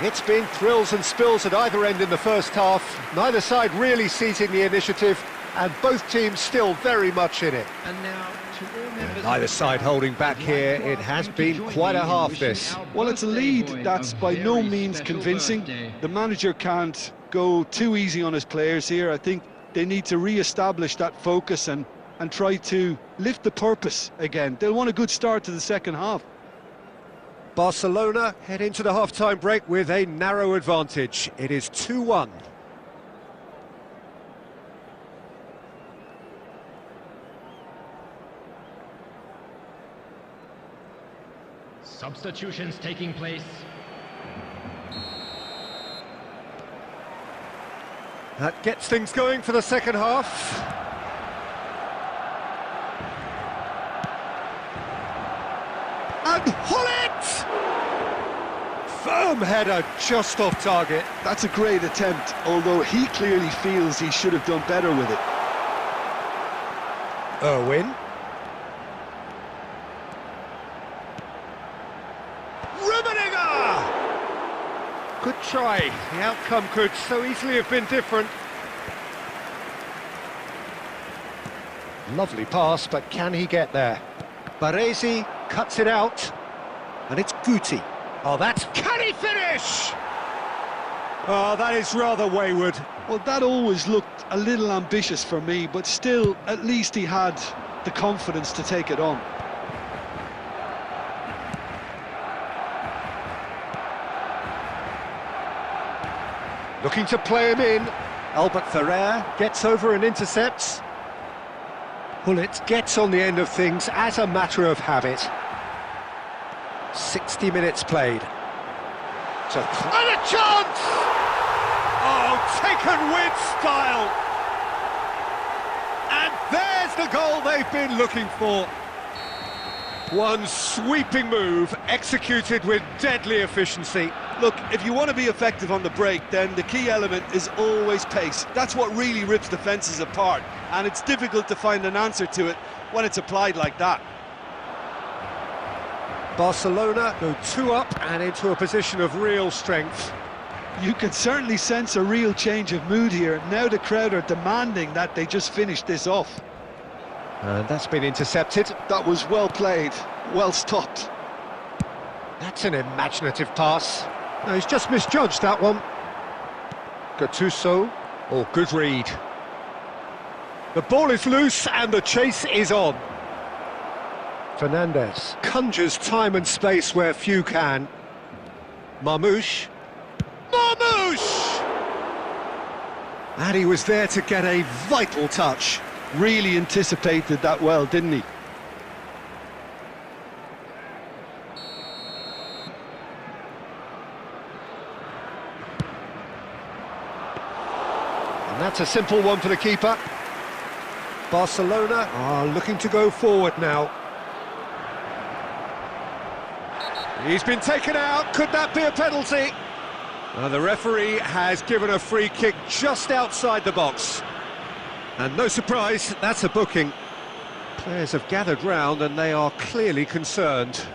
It's been thrills and spills at either end in the first half. Neither side really seizing the initiative, and both teams still very much in it. And now, to all members... Neither side holding back here. It has been quite a half, this. Well, it's a lead that's by no means convincing. The manager can't go too easy on his players here. I think they need to re-establish that focus and try to lift the purpose again. They'll want a good start to the second half. Barcelona head into the half-time break with a narrow advantage. It is 2-1. Substitutions taking place. That gets things going for the second half. And Hullet! Firm header just off target. That's a great attempt, although he clearly feels he should have done better with it. Irwin. Good try. The outcome could so easily have been different. Lovely pass, but can he get there? Baresi cuts it out, and it's Guti. Oh, that's... Can he finish? Oh, that is rather wayward. Well, that always looked a little ambitious for me, but still, at least he had the confidence to take it on. Looking to play him in. Albert Ferrer gets over and intercepts. Hullet gets on the end of things as a matter of habit. 60 minutes played. And a chance! Oh, taken with style! And there's the goal they've been looking for. One sweeping move, executed with deadly efficiency. Look, if you want to be effective on the break, then the key element is always pace. That's what really rips defences apart, and it's difficult to find an answer to it when it's applied like that. Barcelona go 2 up and into a position of real strength. You can certainly sense a real change of mood here. Now the crowd are demanding that they just finish this off. And that's been intercepted. That was well played, well stopped. That's an imaginative pass. No, he's just misjudged that one. Gattuso. Oh, good read. The ball is loose and the chase is on. Fernandez conjures time and space where few can. Marmouche. Marmouche! And he was there to get a vital touch. Really anticipated that well, didn't he? And that's a simple one for the keeper. Barcelona are looking to go forward now. He's been taken out. Could that be a penalty? The referee has given a free kick just outside the box. And no surprise, that's a booking. Players have gathered round and they are clearly concerned.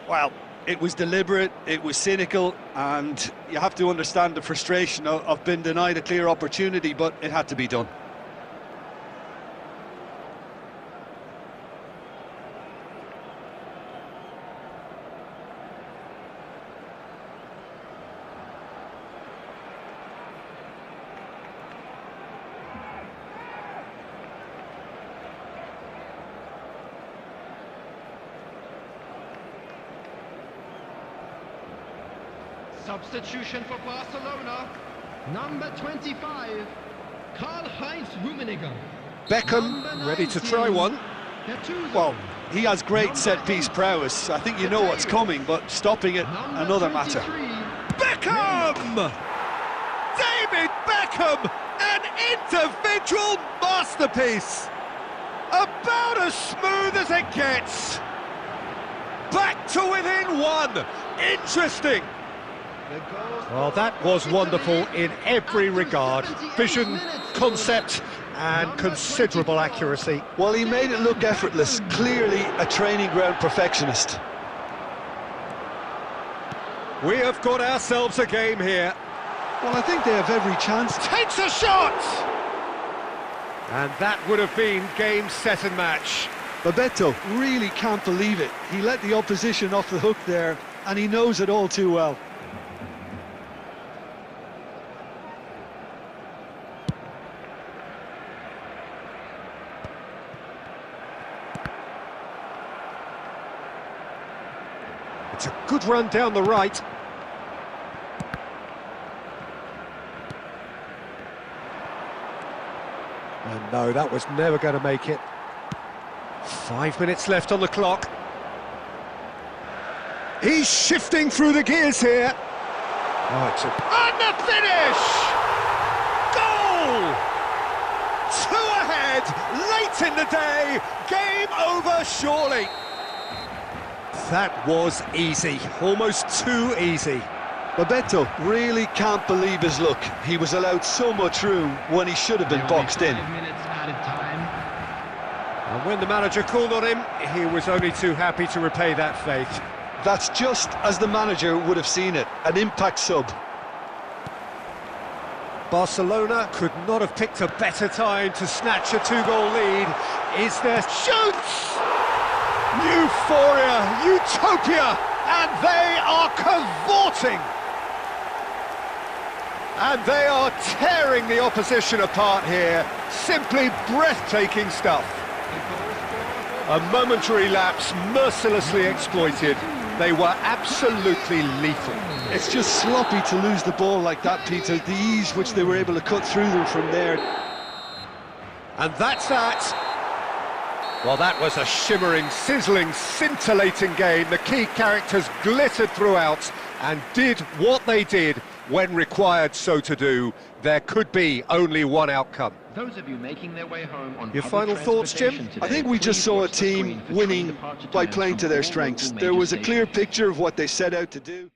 Well, it was deliberate, it was cynical, and you have to understand the frustration of being denied a clear opportunity, but it had to be done. Substitution for Barcelona. Number 25, Karl-Heinz Rummenigge. Beckham ready to try one. Well, he has great set-piece prowess. I think you know what's coming, but stopping it, another matter. Beckham! David Beckham! An individual masterpiece! About as smooth as it gets! Back to within one! Interesting! Well, that was wonderful in every regard. Vision, concept, and considerable accuracy. Well, he made it look effortless. Clearly a training ground perfectionist. We have got ourselves a game here. Well, I think they have every chance. Takes a shot! And that would have been game, set and match. Bebeto really can't believe it. He let the opposition off the hook there, and he knows it all too well. It's a good run down the right. And no, that was never going to make it. 5 minutes left on the clock. He's shifting through the gears here. Oh, it's and the finish! Goal! 2 ahead, late in the day, game over surely. That was easy, almost too easy. Bebeto really can't believe his luck. He was allowed so much room when he should have been boxed in. 5 minutes added time. And when the manager called on him, he was only too happy to repay that faith. That's just as the manager would have seen it, an impact sub. Barcelona could not have picked a better time to snatch a 2-goal lead. Is there... Shoots! Euphoria, utopia, and they are cavorting. And they are tearing the opposition apart here. Simply breathtaking stuff. A momentary lapse mercilessly exploited. They were absolutely lethal. It's just sloppy to lose the ball like that, Peter. The ease which they were able to cut through them from there. And that's that. Well, that was a shimmering, sizzling, scintillating game. The key characters glittered throughout and did what they did when required so to do. There could be only one outcome. Those of you making their way home on Your public final thoughts, Jim? transportation I today, think we just please saw a watch the screen team for train winning departure by times playing from to their all strengths. major There was a clear stations. picture of what they set out to do.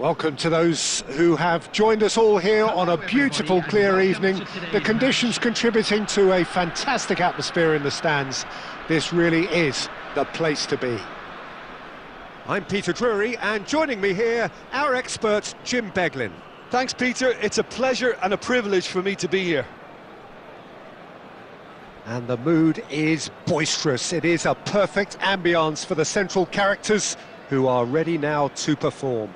Welcome to those who have joined us all here on a beautiful, clear evening. The conditions contributing to a fantastic atmosphere in the stands. This really is the place to be. I'm Peter Drury, and joining me here, our expert, Jim Beglin. Thanks, Peter. It's a pleasure and a privilege for me to be here. And the mood is boisterous. It is a perfect ambience for the central characters who are ready now to perform.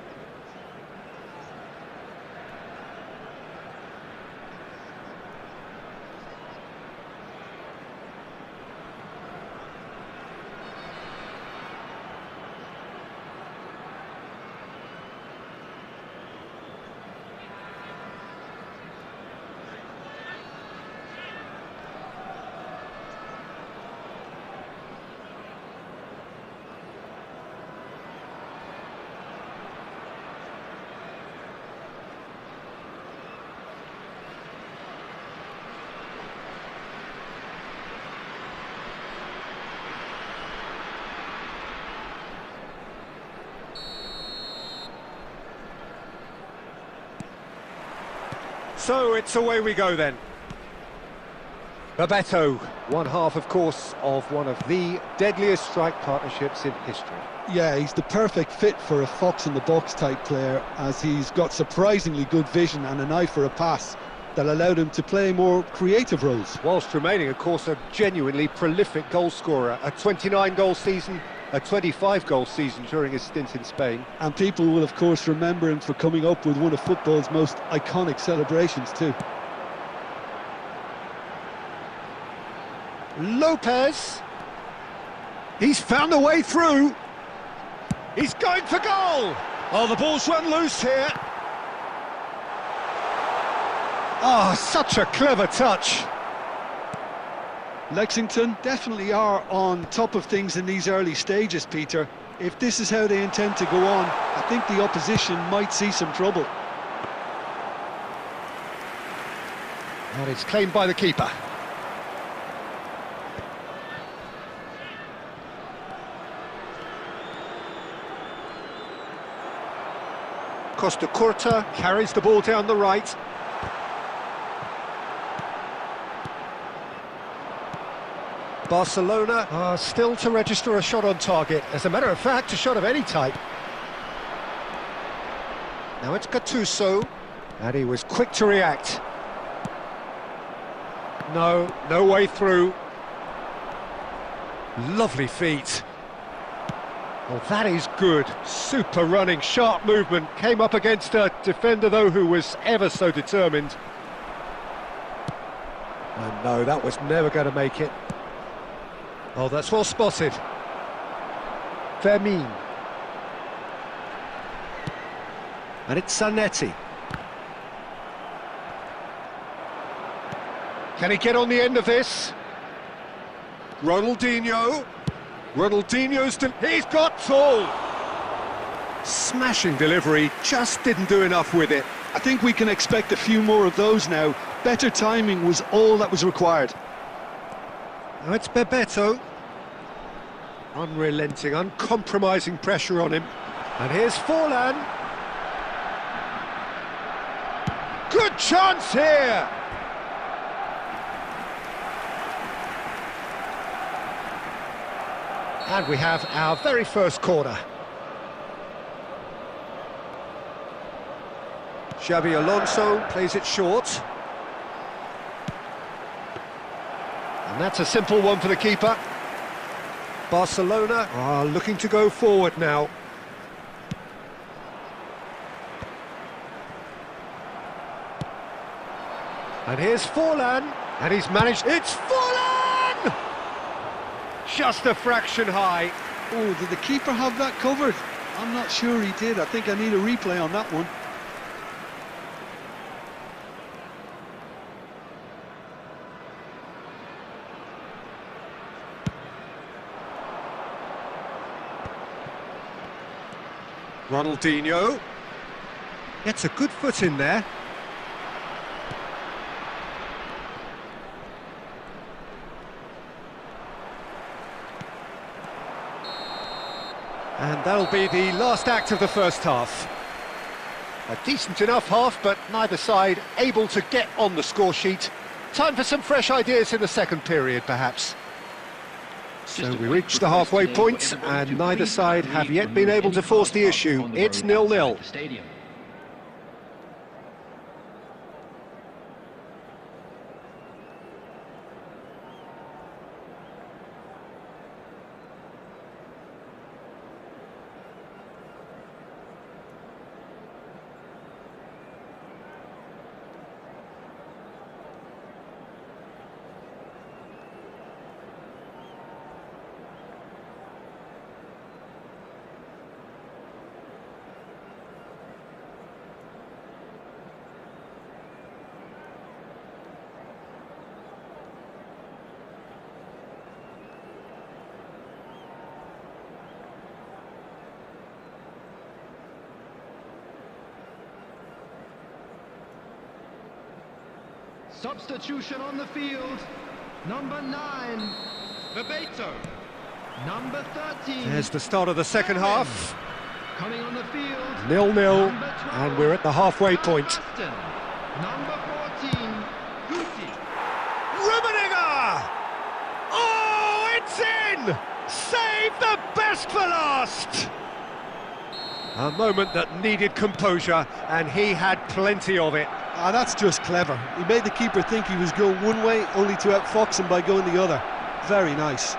So it's away we go then. Bebeto, one half, of course, of one of the deadliest strike partnerships in history. Yeah, he's the perfect fit for a fox-in-the-box type player, as he's got surprisingly good vision and an eye for a pass that allowed him to play more creative roles. Whilst remaining, of course, a genuinely prolific goal-scorer. A 29-goal season, a 25-goal season during his stint in Spain. And people will, of course, remember him for coming up with one of football's most iconic celebrations too. Lopez. He's found a way through. He's going for goal. Oh, the ball's run loose here. Oh, such a clever touch. Lexington definitely are on top of things in these early stages, Peter. If this is how they intend to go on, I think the opposition might see some trouble. And it's claimed by the keeper. Costa Curta carries the ball down the right. Barcelona are still to register a shot on target. As a matter of fact, a shot of any type. Now it's Gattuso, and he was quick to react. No way through. Lovely feet. Well, that is good. Super running, sharp movement. Came up against a defender, though, who was ever so determined. And no, that was never going to make it. Oh, that's well spotted. Fermin. And it's Zanetti. Can he get on the end of this? Ronaldinho. He's got full. Smashing delivery, just didn't do enough with it. I think we can expect a few more of those now. Better timing was all that was required. Now it's Bebeto. Unrelenting, uncompromising pressure on him. And here's Forlan. Good chance here! And we have our very first corner. Xabi Alonso plays it short. And that's a simple one for the keeper. Barcelona are looking to go forward now. And here's Forlan, and he's managed... It's Forlan! Just a fraction high. Oh, did the keeper have that covered? I'm not sure he did. I think I need a replay on that one. Ronaldinho gets a good foot in there. And that'll be the last act of the first half. A decent enough half, but neither side able to get on the score sheet. Time for some fresh ideas in the second period, perhaps. So we reach the halfway point, and neither side have yet been able to force the issue. It's 0-0. Substitution on the field. Number 9, Bebeto. Number 13. There's the start of the second half. Coming on the field. 0-0, and we're at the halfway point. Number 14, Guti. Rummenigge! Oh, it's in! Save the best for last! A moment that needed composure, and he had plenty of it. Ah, that's just clever. He made the keeper think he was going one way, only to outfox him by going the other. Very nice.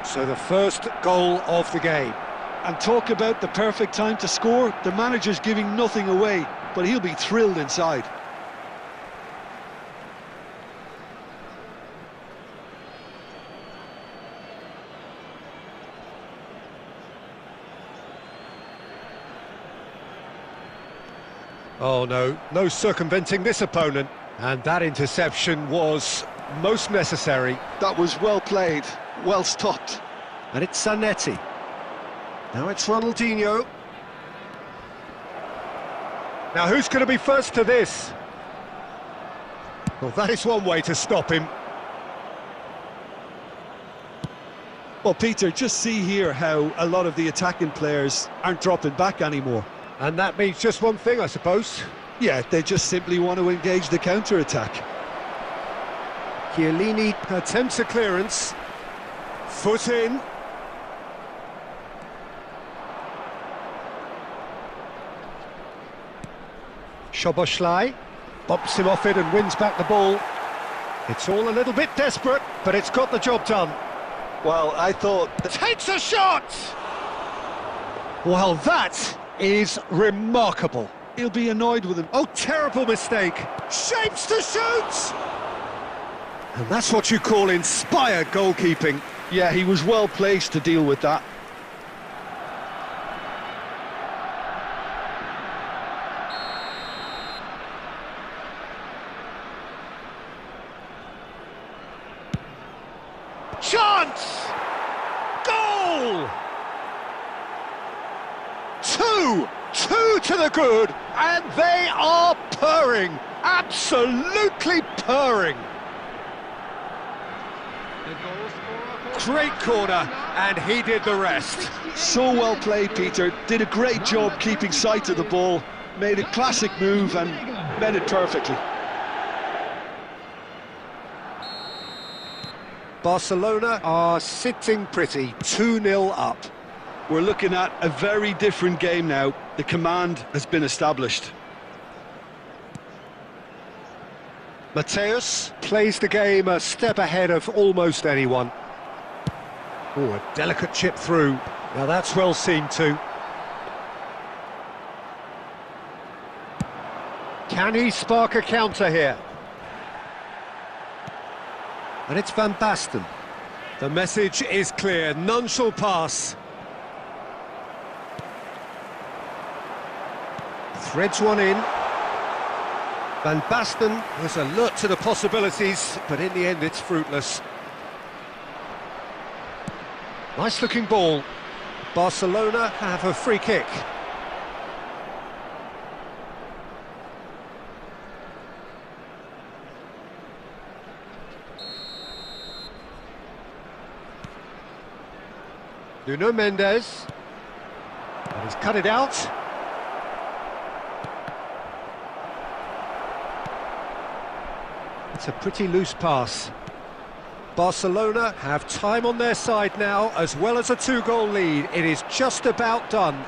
So the first goal of the game. And talk about the perfect time to score. The manager's giving nothing away, but he'll be thrilled inside. Oh no, no circumventing this opponent. And that interception was most necessary. That was well played, well stopped. And it's Zanetti. Now it's Ronaldinho. Now who's going to be first to this? Well, that is one way to stop him. Well, Peter, just see here how a lot of the attacking players aren't dropping back anymore. And that means just one thing, I suppose. Yeah, they just simply want to engage the counter-attack. Chiellini attempts a clearance. Foot in. Szoboszlai bumps him off it and wins back the ball. It's all a little bit desperate, but it's got the job done. Well, I thought... Takes a shot! Well, that is remarkable. He'll be annoyed with him. Oh, terrible mistake. Shapes to shoot! And that's what you call inspired goalkeeping. Yeah, he was well placed to deal with that. Chance! Goal! Two to the good, and they are purring, absolutely purring. Great corner, and he did the rest. So well played, Peter. Did a great job keeping sight of the ball, made a classic move and met it perfectly. Barcelona are sitting pretty, 2-0 up. We're looking at a very different game now. The command has been established. Mateus plays the game a step ahead of almost anyone. Oh, a delicate chip through. Now that's well seen too. Can he spark a counter here? And it's Van Basten. The message is clear, none shall pass. Threads one in. Van Basten was alert to the possibilities, but in the end it's fruitless. Nice looking ball. Barcelona have a free kick. Nuno Mendes. And he's cut it out. It's a pretty loose pass. Barcelona have time on their side now, as well as a 2-goal lead. It is just about done.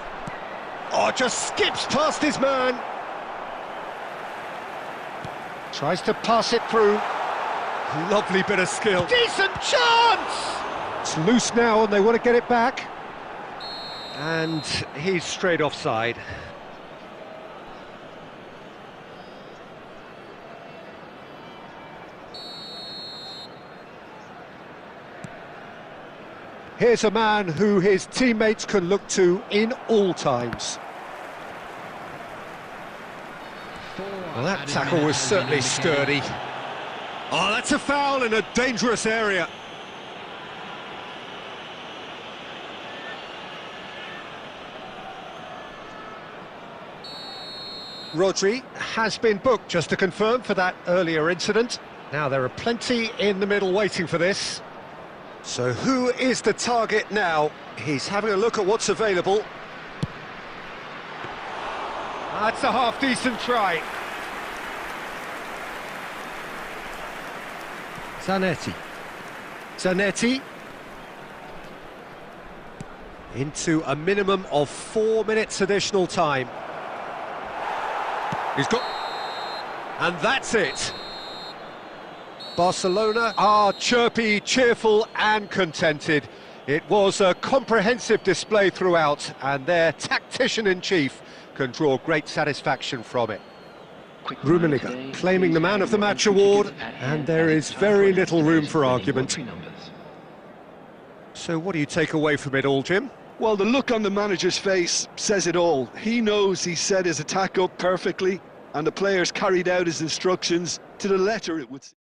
Oh, just skips past his man. Tries to pass it through. Lovely bit of skill. Decent chance! It's loose now and they want to get it back. And he's straight offside. Here's a man who his teammates can look to in all times. Well, that tackle was certainly sturdy. Oh, that's a foul in a dangerous area. Rodri has been booked, just to confirm, for that earlier incident. Now, there are plenty in the middle waiting for this. So who is the target now? He's having a look at what's available. That's a half-decent try. Zanetti. Into a minimum of 4 minutes additional time. He's got... And that's it. Barcelona are chirpy, cheerful and contented. It was a comprehensive display throughout, and their tactician-in-chief can draw great satisfaction from it. Rummenigge claiming the Man of the Match award, and there is very little room for argument. So what do you take away from it all, Jim? Well, the look on the manager's face says it all. He knows he set his attack up perfectly, and the players carried out his instructions to the letter, it would seem.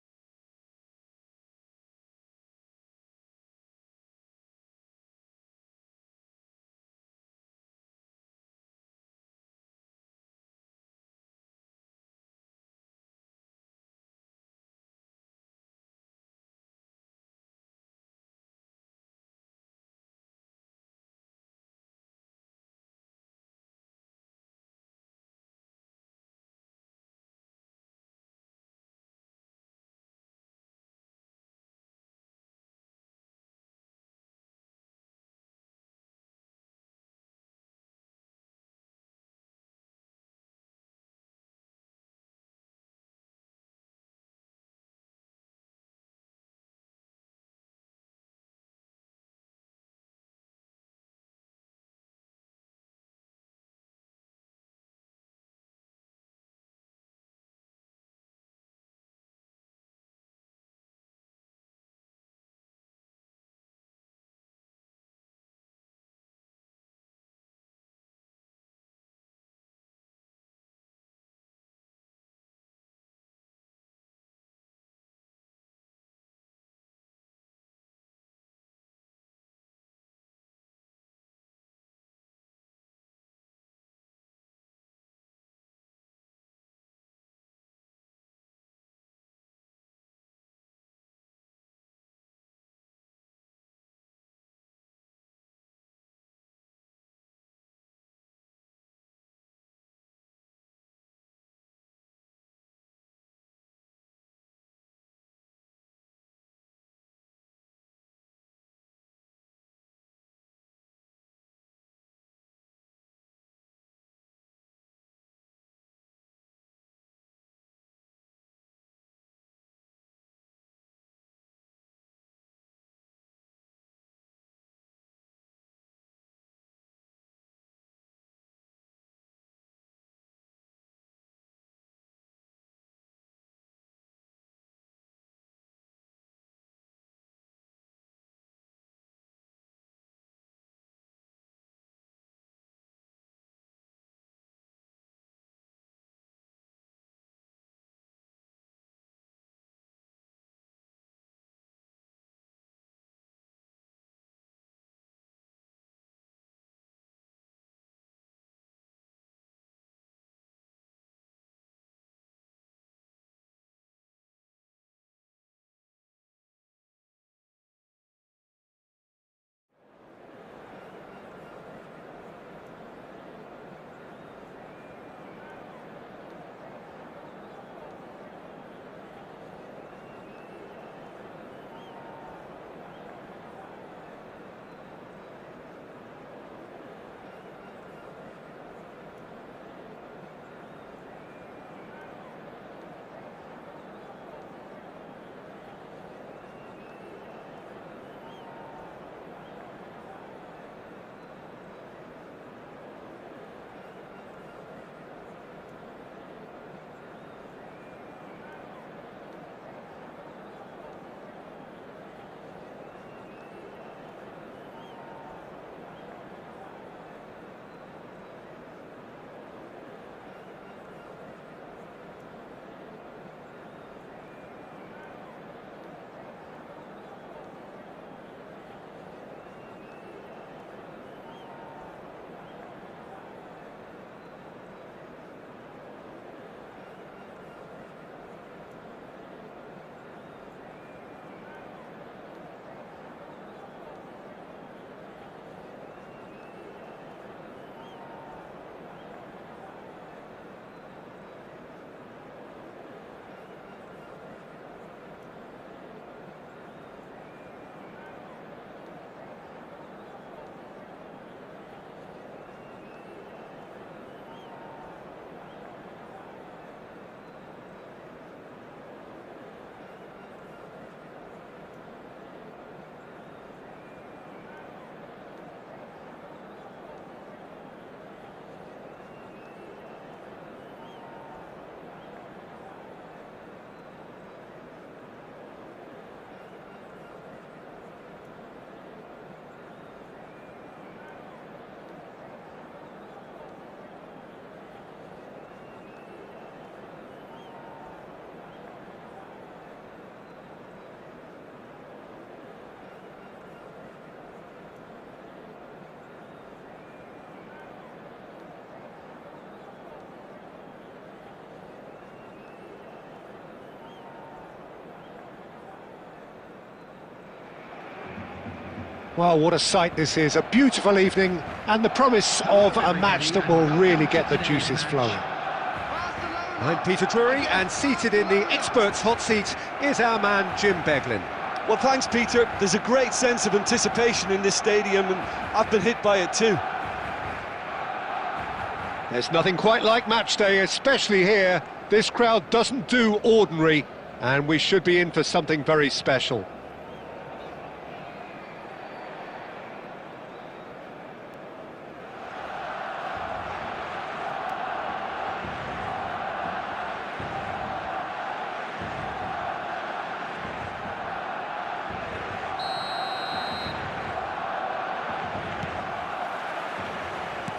Well, what a sight this is, a beautiful evening, and the promise of a match that will really get the juices flowing. I'm Peter Drury, and seated in the experts' hot seat is our man Jim Beglin. Well, thanks, Peter. There's a great sense of anticipation in this stadium, and I've been hit by it too. There's nothing quite like match day, especially here. This crowd doesn't do ordinary, and we should be in for something very special.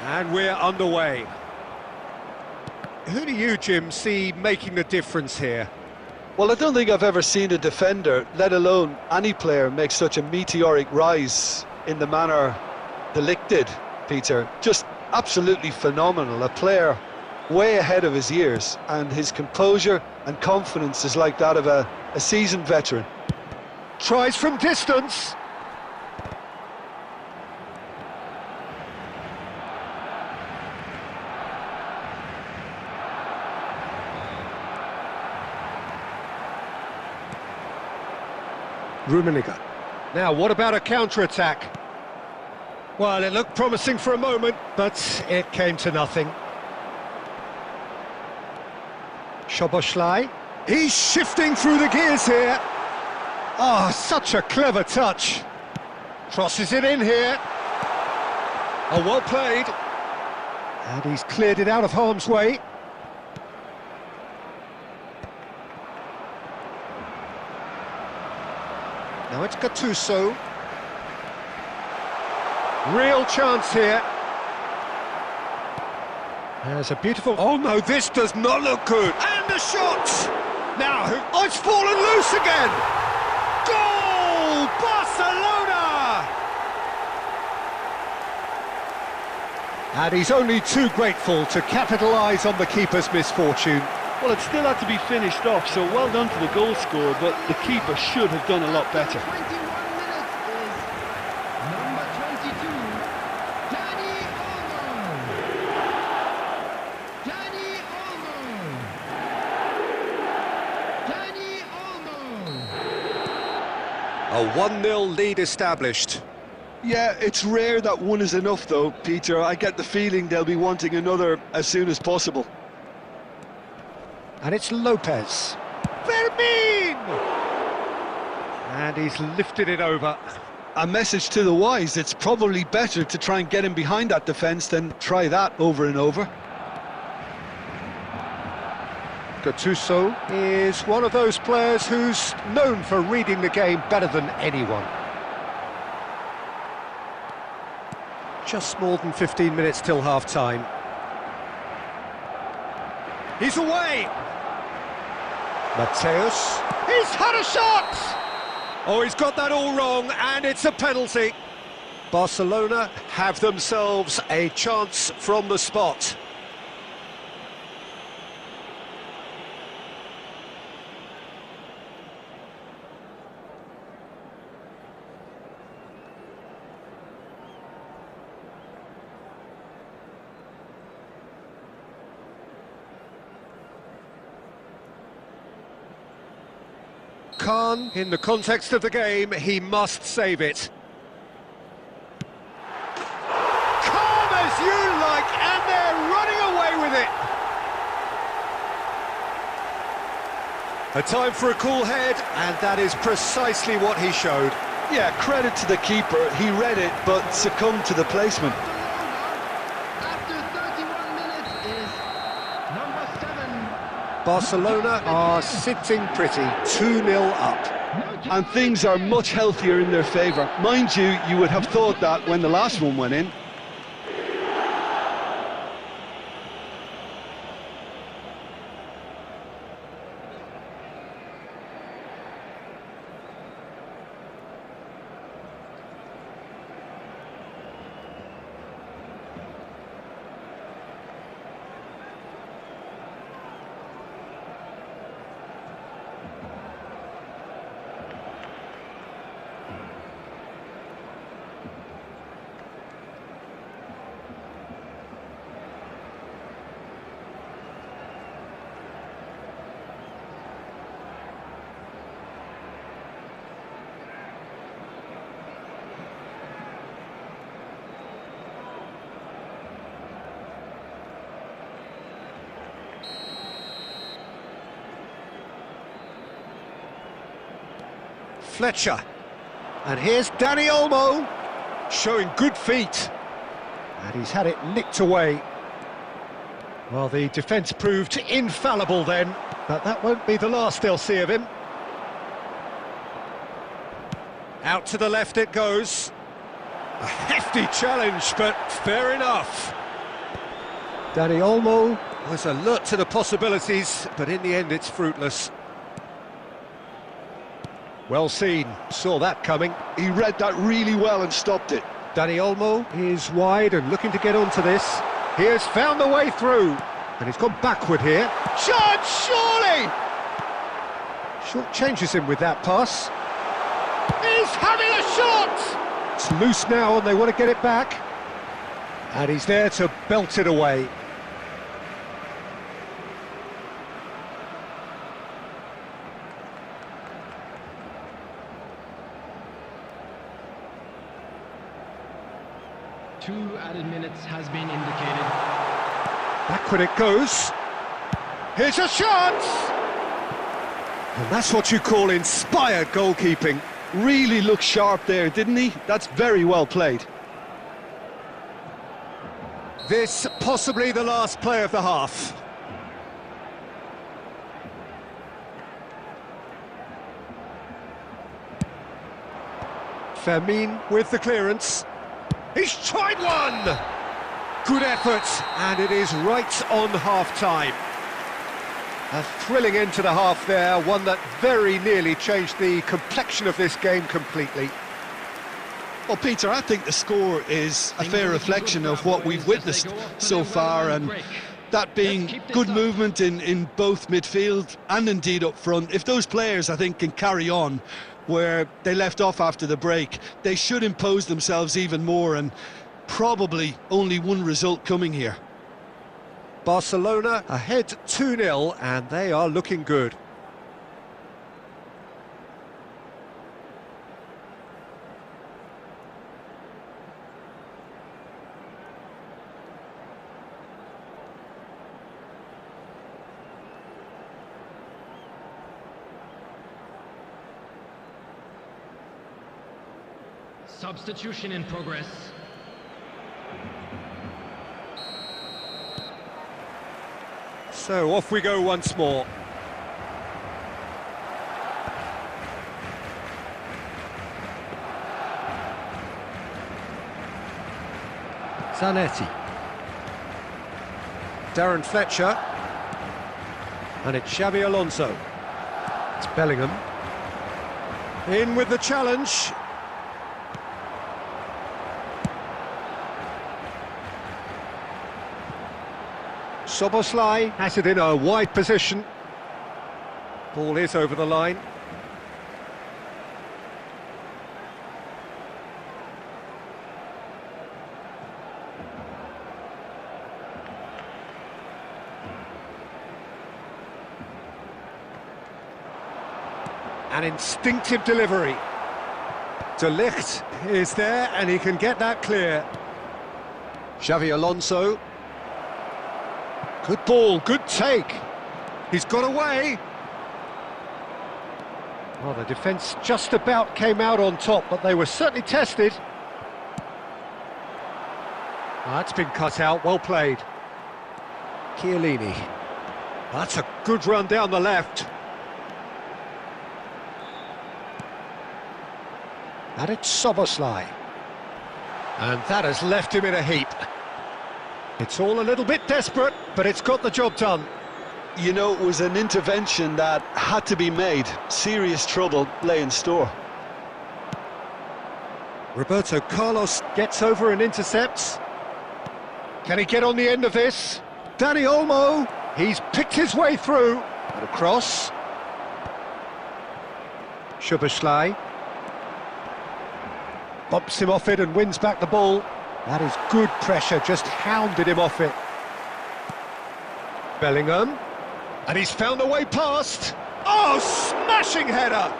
And we're underway. Who do you, Jim, see making the difference here? Well, I don't think I've ever seen a defender, let alone any player, make such a meteoric rise in the manner De Ligt did, Peter. Just absolutely phenomenal. A player way ahead of his years, and his composure and confidence is like that of a seasoned veteran. Tries from distance. Rummenigge. Now, what about a counter-attack? Well, it looked promising for a moment, but it came to nothing. Szoboszlai. He's shifting through the gears here. Oh, such a clever touch. Crosses it in here. Oh, well played. And he's cleared it out of harm's way. Now it's Gattuso. Real chance here. There's a beautiful... Oh no, this does not look good. And the shot! Now, oh, it's fallen loose again! Goal! Barcelona! And he's only too grateful to capitalise on the keeper's misfortune. Well, it still had to be finished off, so well done to the goal scorer, but the keeper should have done a lot better. 21 minutes is number 22, Dani Olmo. Dani Olmo. Dani Olmo. A 1-0 lead established. Yeah, it's rare that one is enough, though, Peter. I get the feeling they'll be wanting another as soon as possible. And it's Lopez. Fermin! And he's lifted it over. A message to the wise, it's probably better to try and get him behind that defence than try that over and over. Gattuso is one of those players who's known for reading the game better than anyone. Just more than 15 minutes till half-time. He's away! Mateus, he's had a shot! Oh, he's got that all wrong, and it's a penalty. Barcelona have themselves a chance from the spot. Khan, in the context of the game, he must save it. Calm as you like, and they're running away with it. A time for a cool head, and that is precisely what he showed. Yeah, credit to the keeper. He read it, but succumbed to the placement. After 31 minutes is number 7. Barcelona are sitting pretty, 2-0 up. And things are much healthier in their favour. Mind you, you would have thought that when the last one went in. Fletcher. And here's Dani Olmo, showing good feet. And he's had it nicked away. Well, the defence proved infallible then, but that won't be the last they'll see of him. Out to the left it goes. A hefty challenge, but fair enough. Dani Olmo was alert to the possibilities, but in the end it's fruitless. Well seen, saw that coming. He read that really well and stopped it. Dani Olmo is wide and looking to get onto this. He has found the way through, and he's gone backward here. Shot, surely! Short changes him with that pass. He's having a shot! It's loose now and they want to get it back. And he's there to belt it away. Two added minutes has been indicated. Backward it goes. Here's a shot! And that's what you call inspired goalkeeping. Really looked sharp there, didn't he? That's very well played. This possibly the last play of the half. Fermin with the clearance. He's tried one! Good effort, and it is right on half-time. A thrilling end to the half there, one that very nearly changed the complexion of this game completely. Well, Peter, I think the score is a fair reflection of what we've witnessed so far, and that being good movement in both midfield and indeed up front. If those players, I think, can carry on where they left off after the break, they should impose themselves even more, and probably only one result coming here. Barcelona ahead 2-0, and they are looking good. Substitution in progress. So off we go once more. Zanetti. Darren Fletcher. And it's Xabi Alonso. It's Bellingham. In with the challenge. Szoboszlai has it in a wide position. Ball is over the line. An instinctive delivery. De Ligt is there and he can get that clear. Xabi Alonso. Good ball, good take. He's got away. Well, the defence just about came out on top, but they were certainly tested. That's been cut out, well played. Chiellini. That's a good run down the left. And it's Szoboszlai. And that has left him in a heap. It's all a little bit desperate, but it's got the job done. You know, it was an intervention that had to be made. Serious trouble lay in store. Roberto Carlos gets over and intercepts. Can he get on the end of this? Dani Olmo, he's picked his way through. And across. Szoboszlai. Bumps him off it and wins back the ball. That is good pressure, just hounded him off it. Bellingham. And he's found a way past. Oh, smashing header!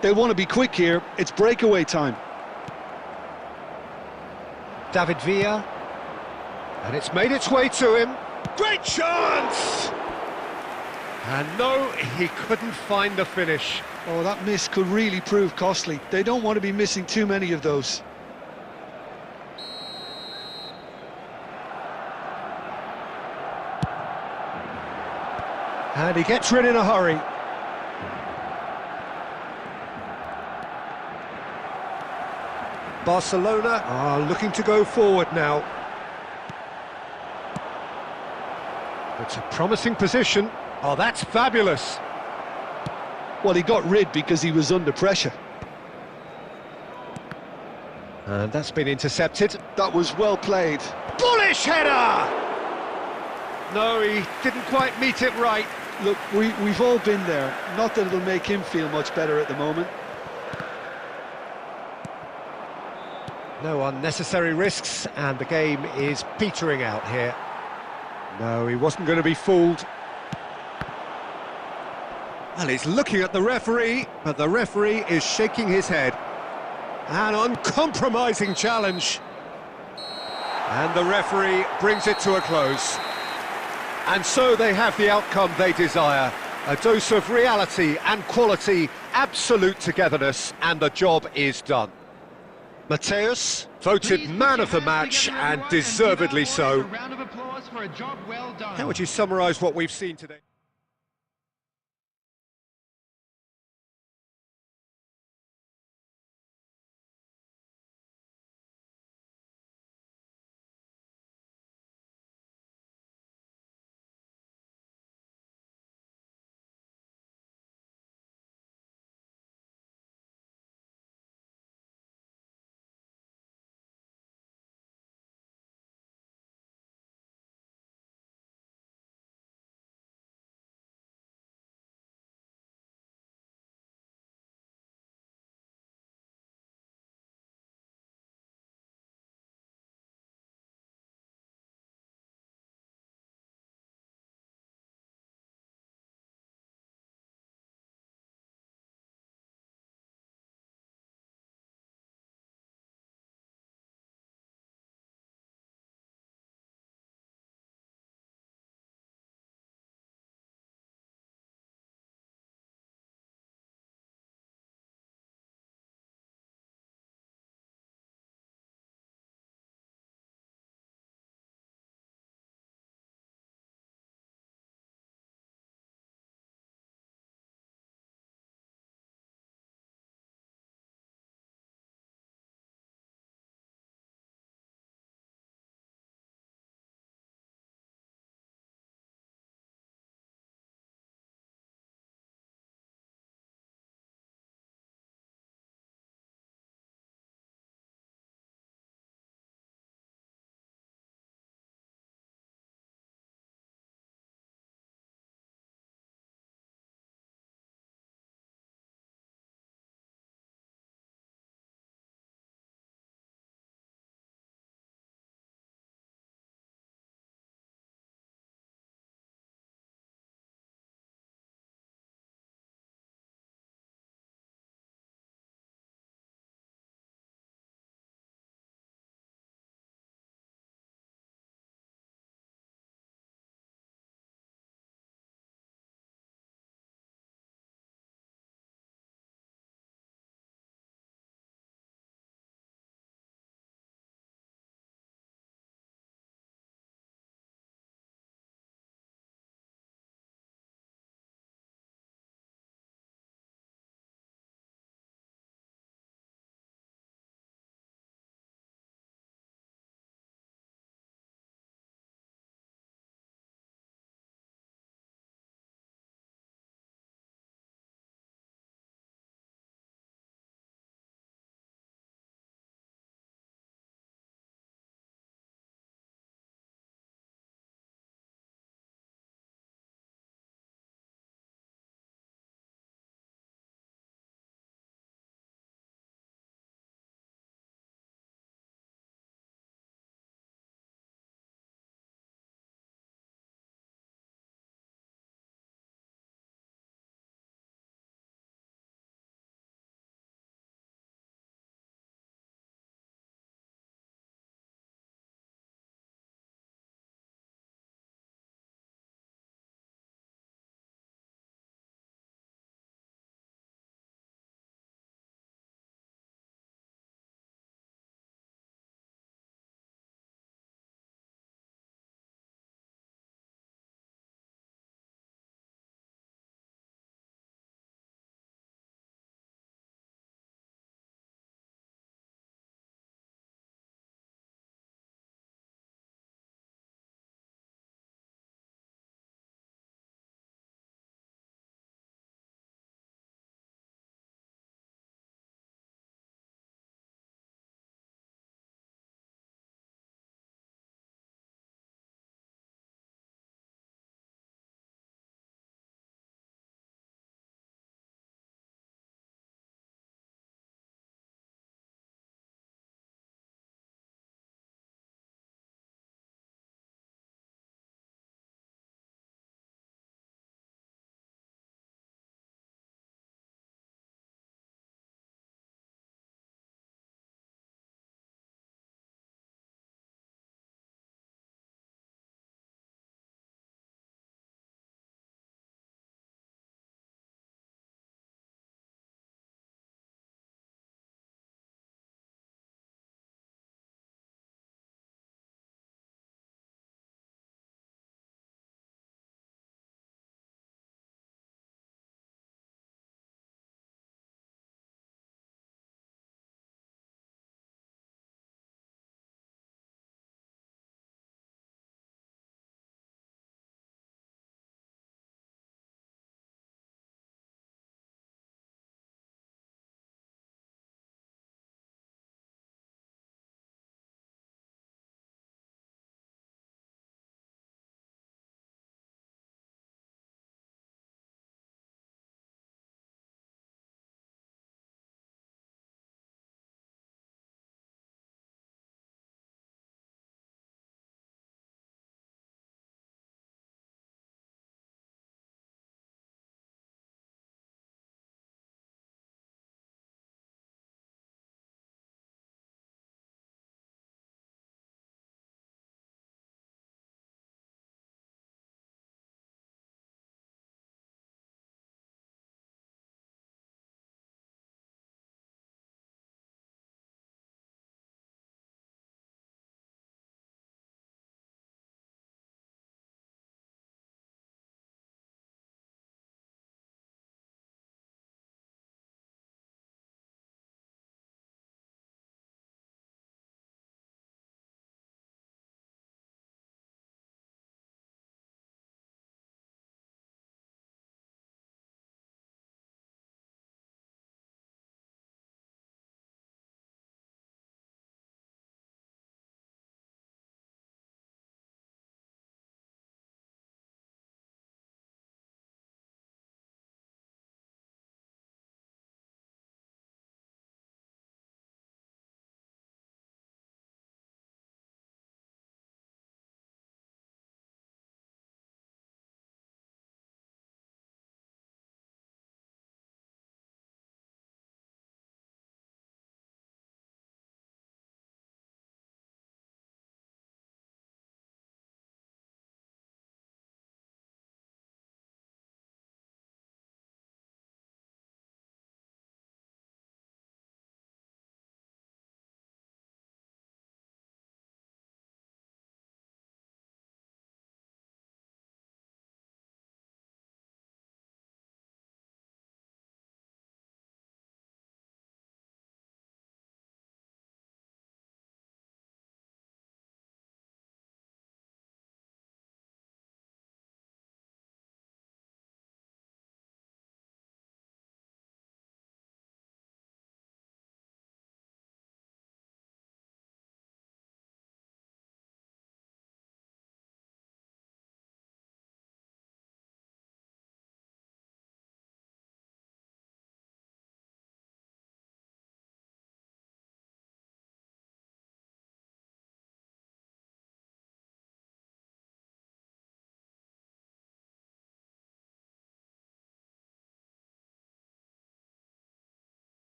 They want to be quick here. It's breakaway time. David Villa. And it's made its way to him. Great chance! And no, he couldn't find the finish. Oh, that miss could really prove costly. They don't want to be missing too many of those. And he gets rid in a hurry. Barcelona are looking to go forward now. It's a promising position. Oh, that's fabulous. Well, he got rid because he was under pressure. And that's been intercepted. That was well played. Bullish header! No, he didn't quite meet it right. Look, we've all been there. Not that it'll make him feel much better at the moment. No unnecessary risks, and the game is petering out here. No, he wasn't going to be fooled. Well, he's looking at the referee, but the referee is shaking his head. An uncompromising challenge. And the referee brings it to a close. And so they have the outcome they desire. A dose of reality and quality, absolute togetherness, and the job is done. Mateus, voted man of the match, and deservedly so. How would you summarise what we've seen today?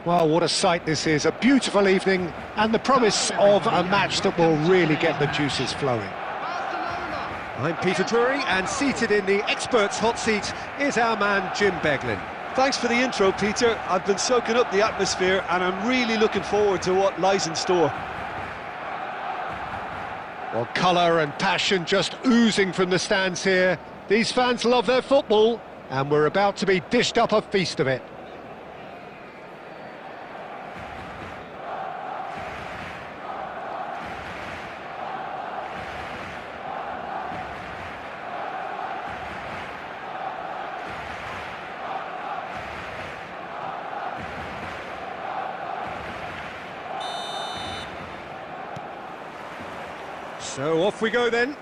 Well, what a sight this is, a beautiful evening, and the promise of a match that will really get the juices flowing. I'm Peter Drury, and seated in the experts' hot seat is our man Jim Beglin. Thanks for the intro, Peter. I've been soaking up the atmosphere, and I'm really looking forward to what lies in store. Well, colour and passion just oozing from the stands here. These fans love their football, and we're about to be dished up a feast of it. So off we go then.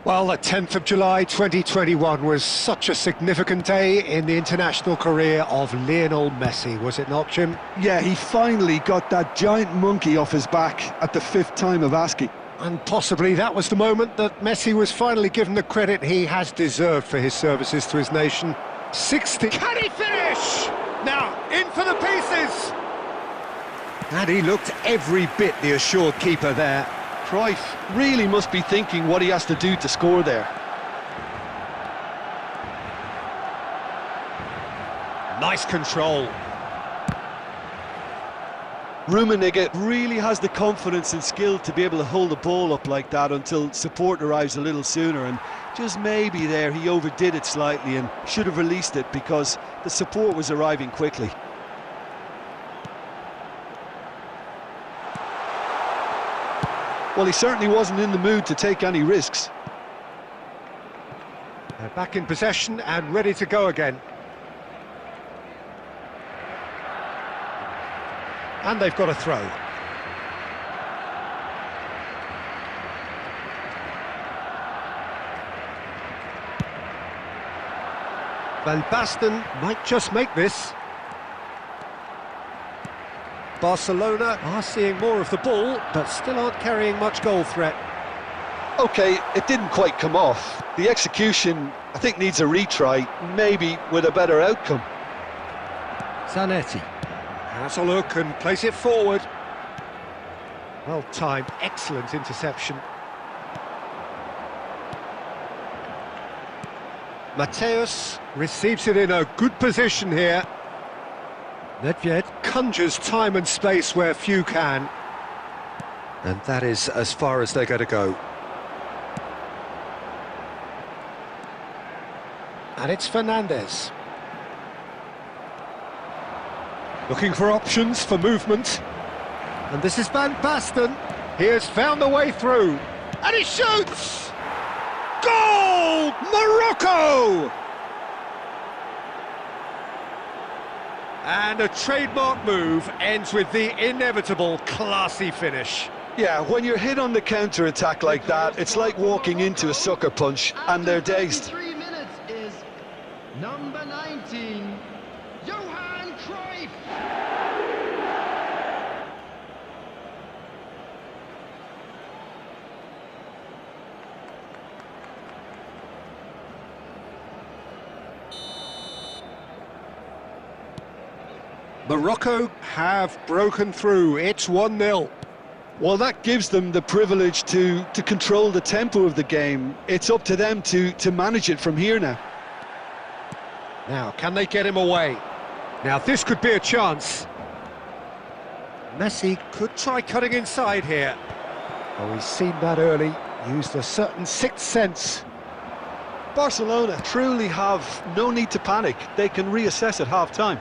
Well, the 10th of July 2021 was such a significant day in the international career of Lionel Messi, was it not, Jim? Yeah, he finally got that giant monkey off his back at the 5th time of asking. And possibly that was the moment that Messi was finally given the credit he has deserved for his services to his nation. 60... Can he finish? Now, in for the pieces! And he looked every bit the assured keeper there. Cruyff really must be thinking what he has to do to score there. Nice control. Rummenigge really has the confidence and skill to be able to hold the ball up like that until support arrives a little sooner, and just maybe there he overdid it slightly and should have released it because the support was arriving quickly. Well, he certainly wasn't in the mood to take any risks. They're back in possession and ready to go again. And they've got a throw. Van Basten might just make this. Barcelona are seeing more of the ball, but still aren't carrying much goal threat. OK, it didn't quite come off. The execution, I think, needs a retry, maybe with a better outcome. Zanetti has a look and plays it forward. Well timed, excellent interception. Mateus receives it in a good position here. Nedved conjures time and space where few can. And that is as far as they're going to go. And it's Fernandes. Looking for options for movement. And this is Van Basten. He has found the way through. And he shoots! Goal! Morocco! And a trademark move ends with the inevitable classy finish. Yeah, when you're hit on the counter-attack like that, it's like walking into a sucker punch, and they're dazed. 3 minutes is number 19, Johan Cruyff. Morocco have broken through. It's 1-0. Well, that gives them the privilege to control the tempo of the game. It's up to them to manage it from here now. Now, can they get him away? Now, this could be a chance. Messi could try cutting inside here. Oh, he's seen that early. Used a certain sixth sense. Barcelona truly have no need to panic. They can reassess at half-time.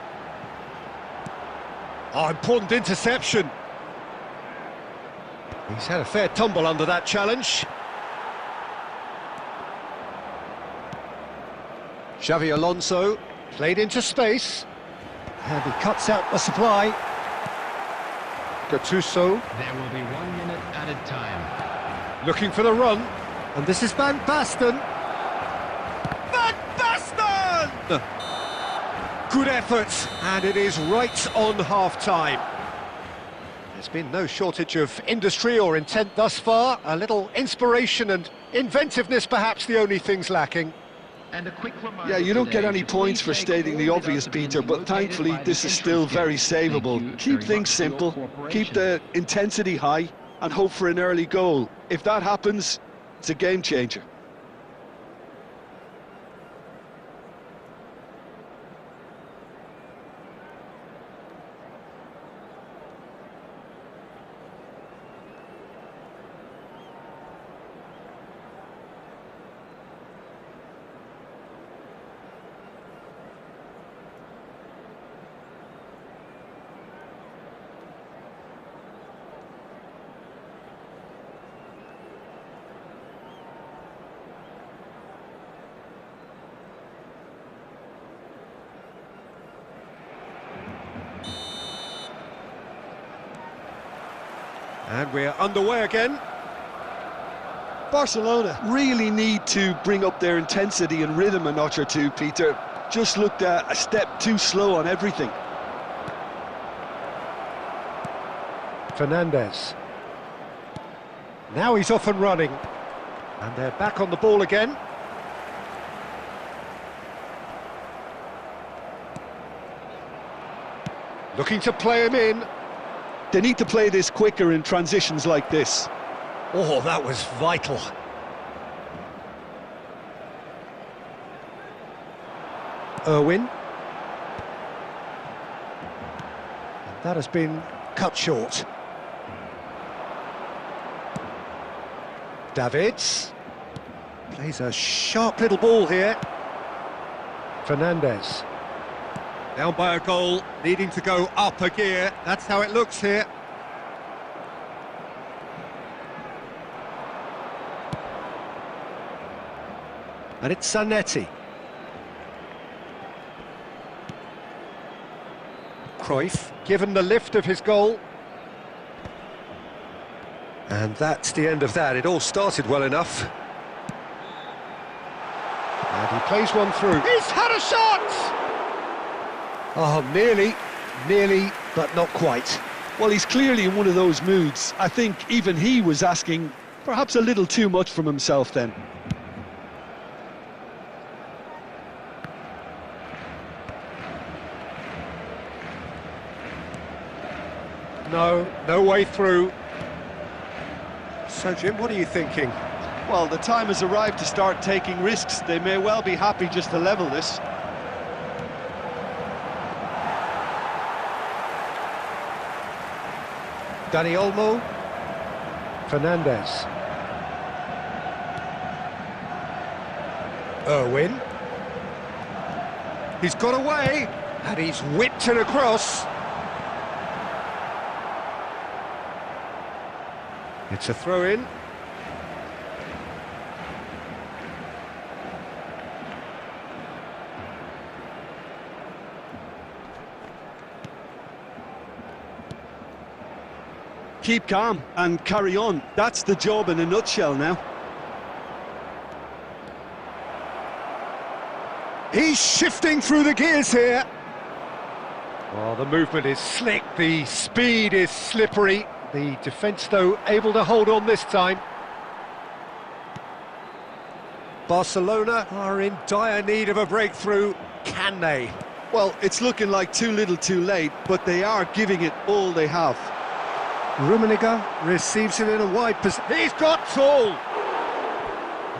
Oh, important interception. He's had a fair tumble under that challenge. Xavi Alonso played into space. And he cuts out the supply. Gattuso. There will be 1 minute added time. Looking for the run. And this is Van Basten. Van Basten! Good effort, and it is right on half-time. There's been no shortage of industry or intent thus far. A little inspiration and inventiveness, perhaps the only things lacking. And a quick reminder Yeah, you don't get today any to points please for take stating all the obvious, deductibles Peter, but located thankfully by the this is entrance still very gate. Thank savable. you Keep very things much for your simple, keep cooperation. the intensity high, and hope for an early goal. If that happens, it's a game changer. And we're underway again. Barcelona really need to bring up their intensity and rhythm a notch or two, Peter. Just looked a step too slow on everything. Fernandes. Now he's off and running. And they're back on the ball again. Looking to play him in. They need to play this quicker in transitions like this. Oh, that was vital. Irwin. And that has been cut short. Davids. Plays a sharp little ball here. Fernandes. Down by a goal, needing to go up a gear. That's how it looks here. And it's Zanetti. Cruyff, given the lift of his goal. And that's the end of that. It all started well enough. And he plays one through. He's had a shot! Oh, nearly, but not quite. Well, he's clearly in one of those moods. I think even he was asking perhaps a little too much from himself then. No way through. So, Jim, what are you thinking? Well, the time has arrived to start taking risks. They may well be happy just to level this. Dani Olmo. Fernandes. Irwin. He's got away, and he's whipped it across. It's a throw-in. Keep calm and carry on. That's the job in a nutshell now. He's shifting through the gears here. Well, the movement is slick, the speed is slippery. The defence, though, able to hold on this time. Barcelona are in dire need of a breakthrough. Can they? Well, it's looking like too little too late, but they are giving it all they have. Rummenigge receives it in a wide position. He's got tall!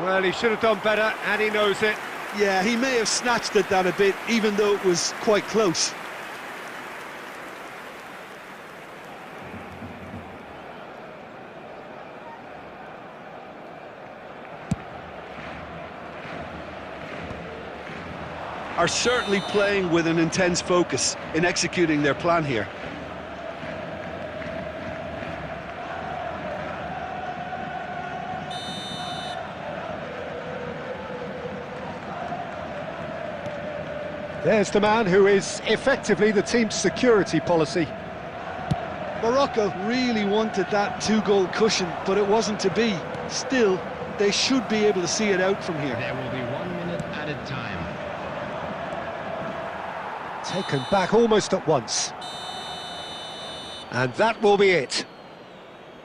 Well, he should have done better, and he knows it. Yeah, he may have snatched at that a bit, even though it was quite close. Are certainly playing with an intense focus in executing their plan here. There's the man who is effectively the team's security policy. Morocco really wanted that two-goal cushion, but it wasn't to be. Still, they should be able to see it out from here. There will be 1 minute added time. Taken back almost at once. And that will be it.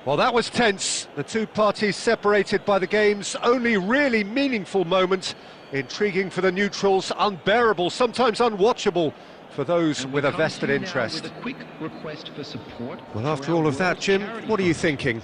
Well, that was tense. The two parties separated by the game's only really meaningful moment. Intriguing for the neutrals, unbearable, sometimes unwatchable for those with a vested interest. With a quick request for support. Well, after all of that, Jim, what are you thinking?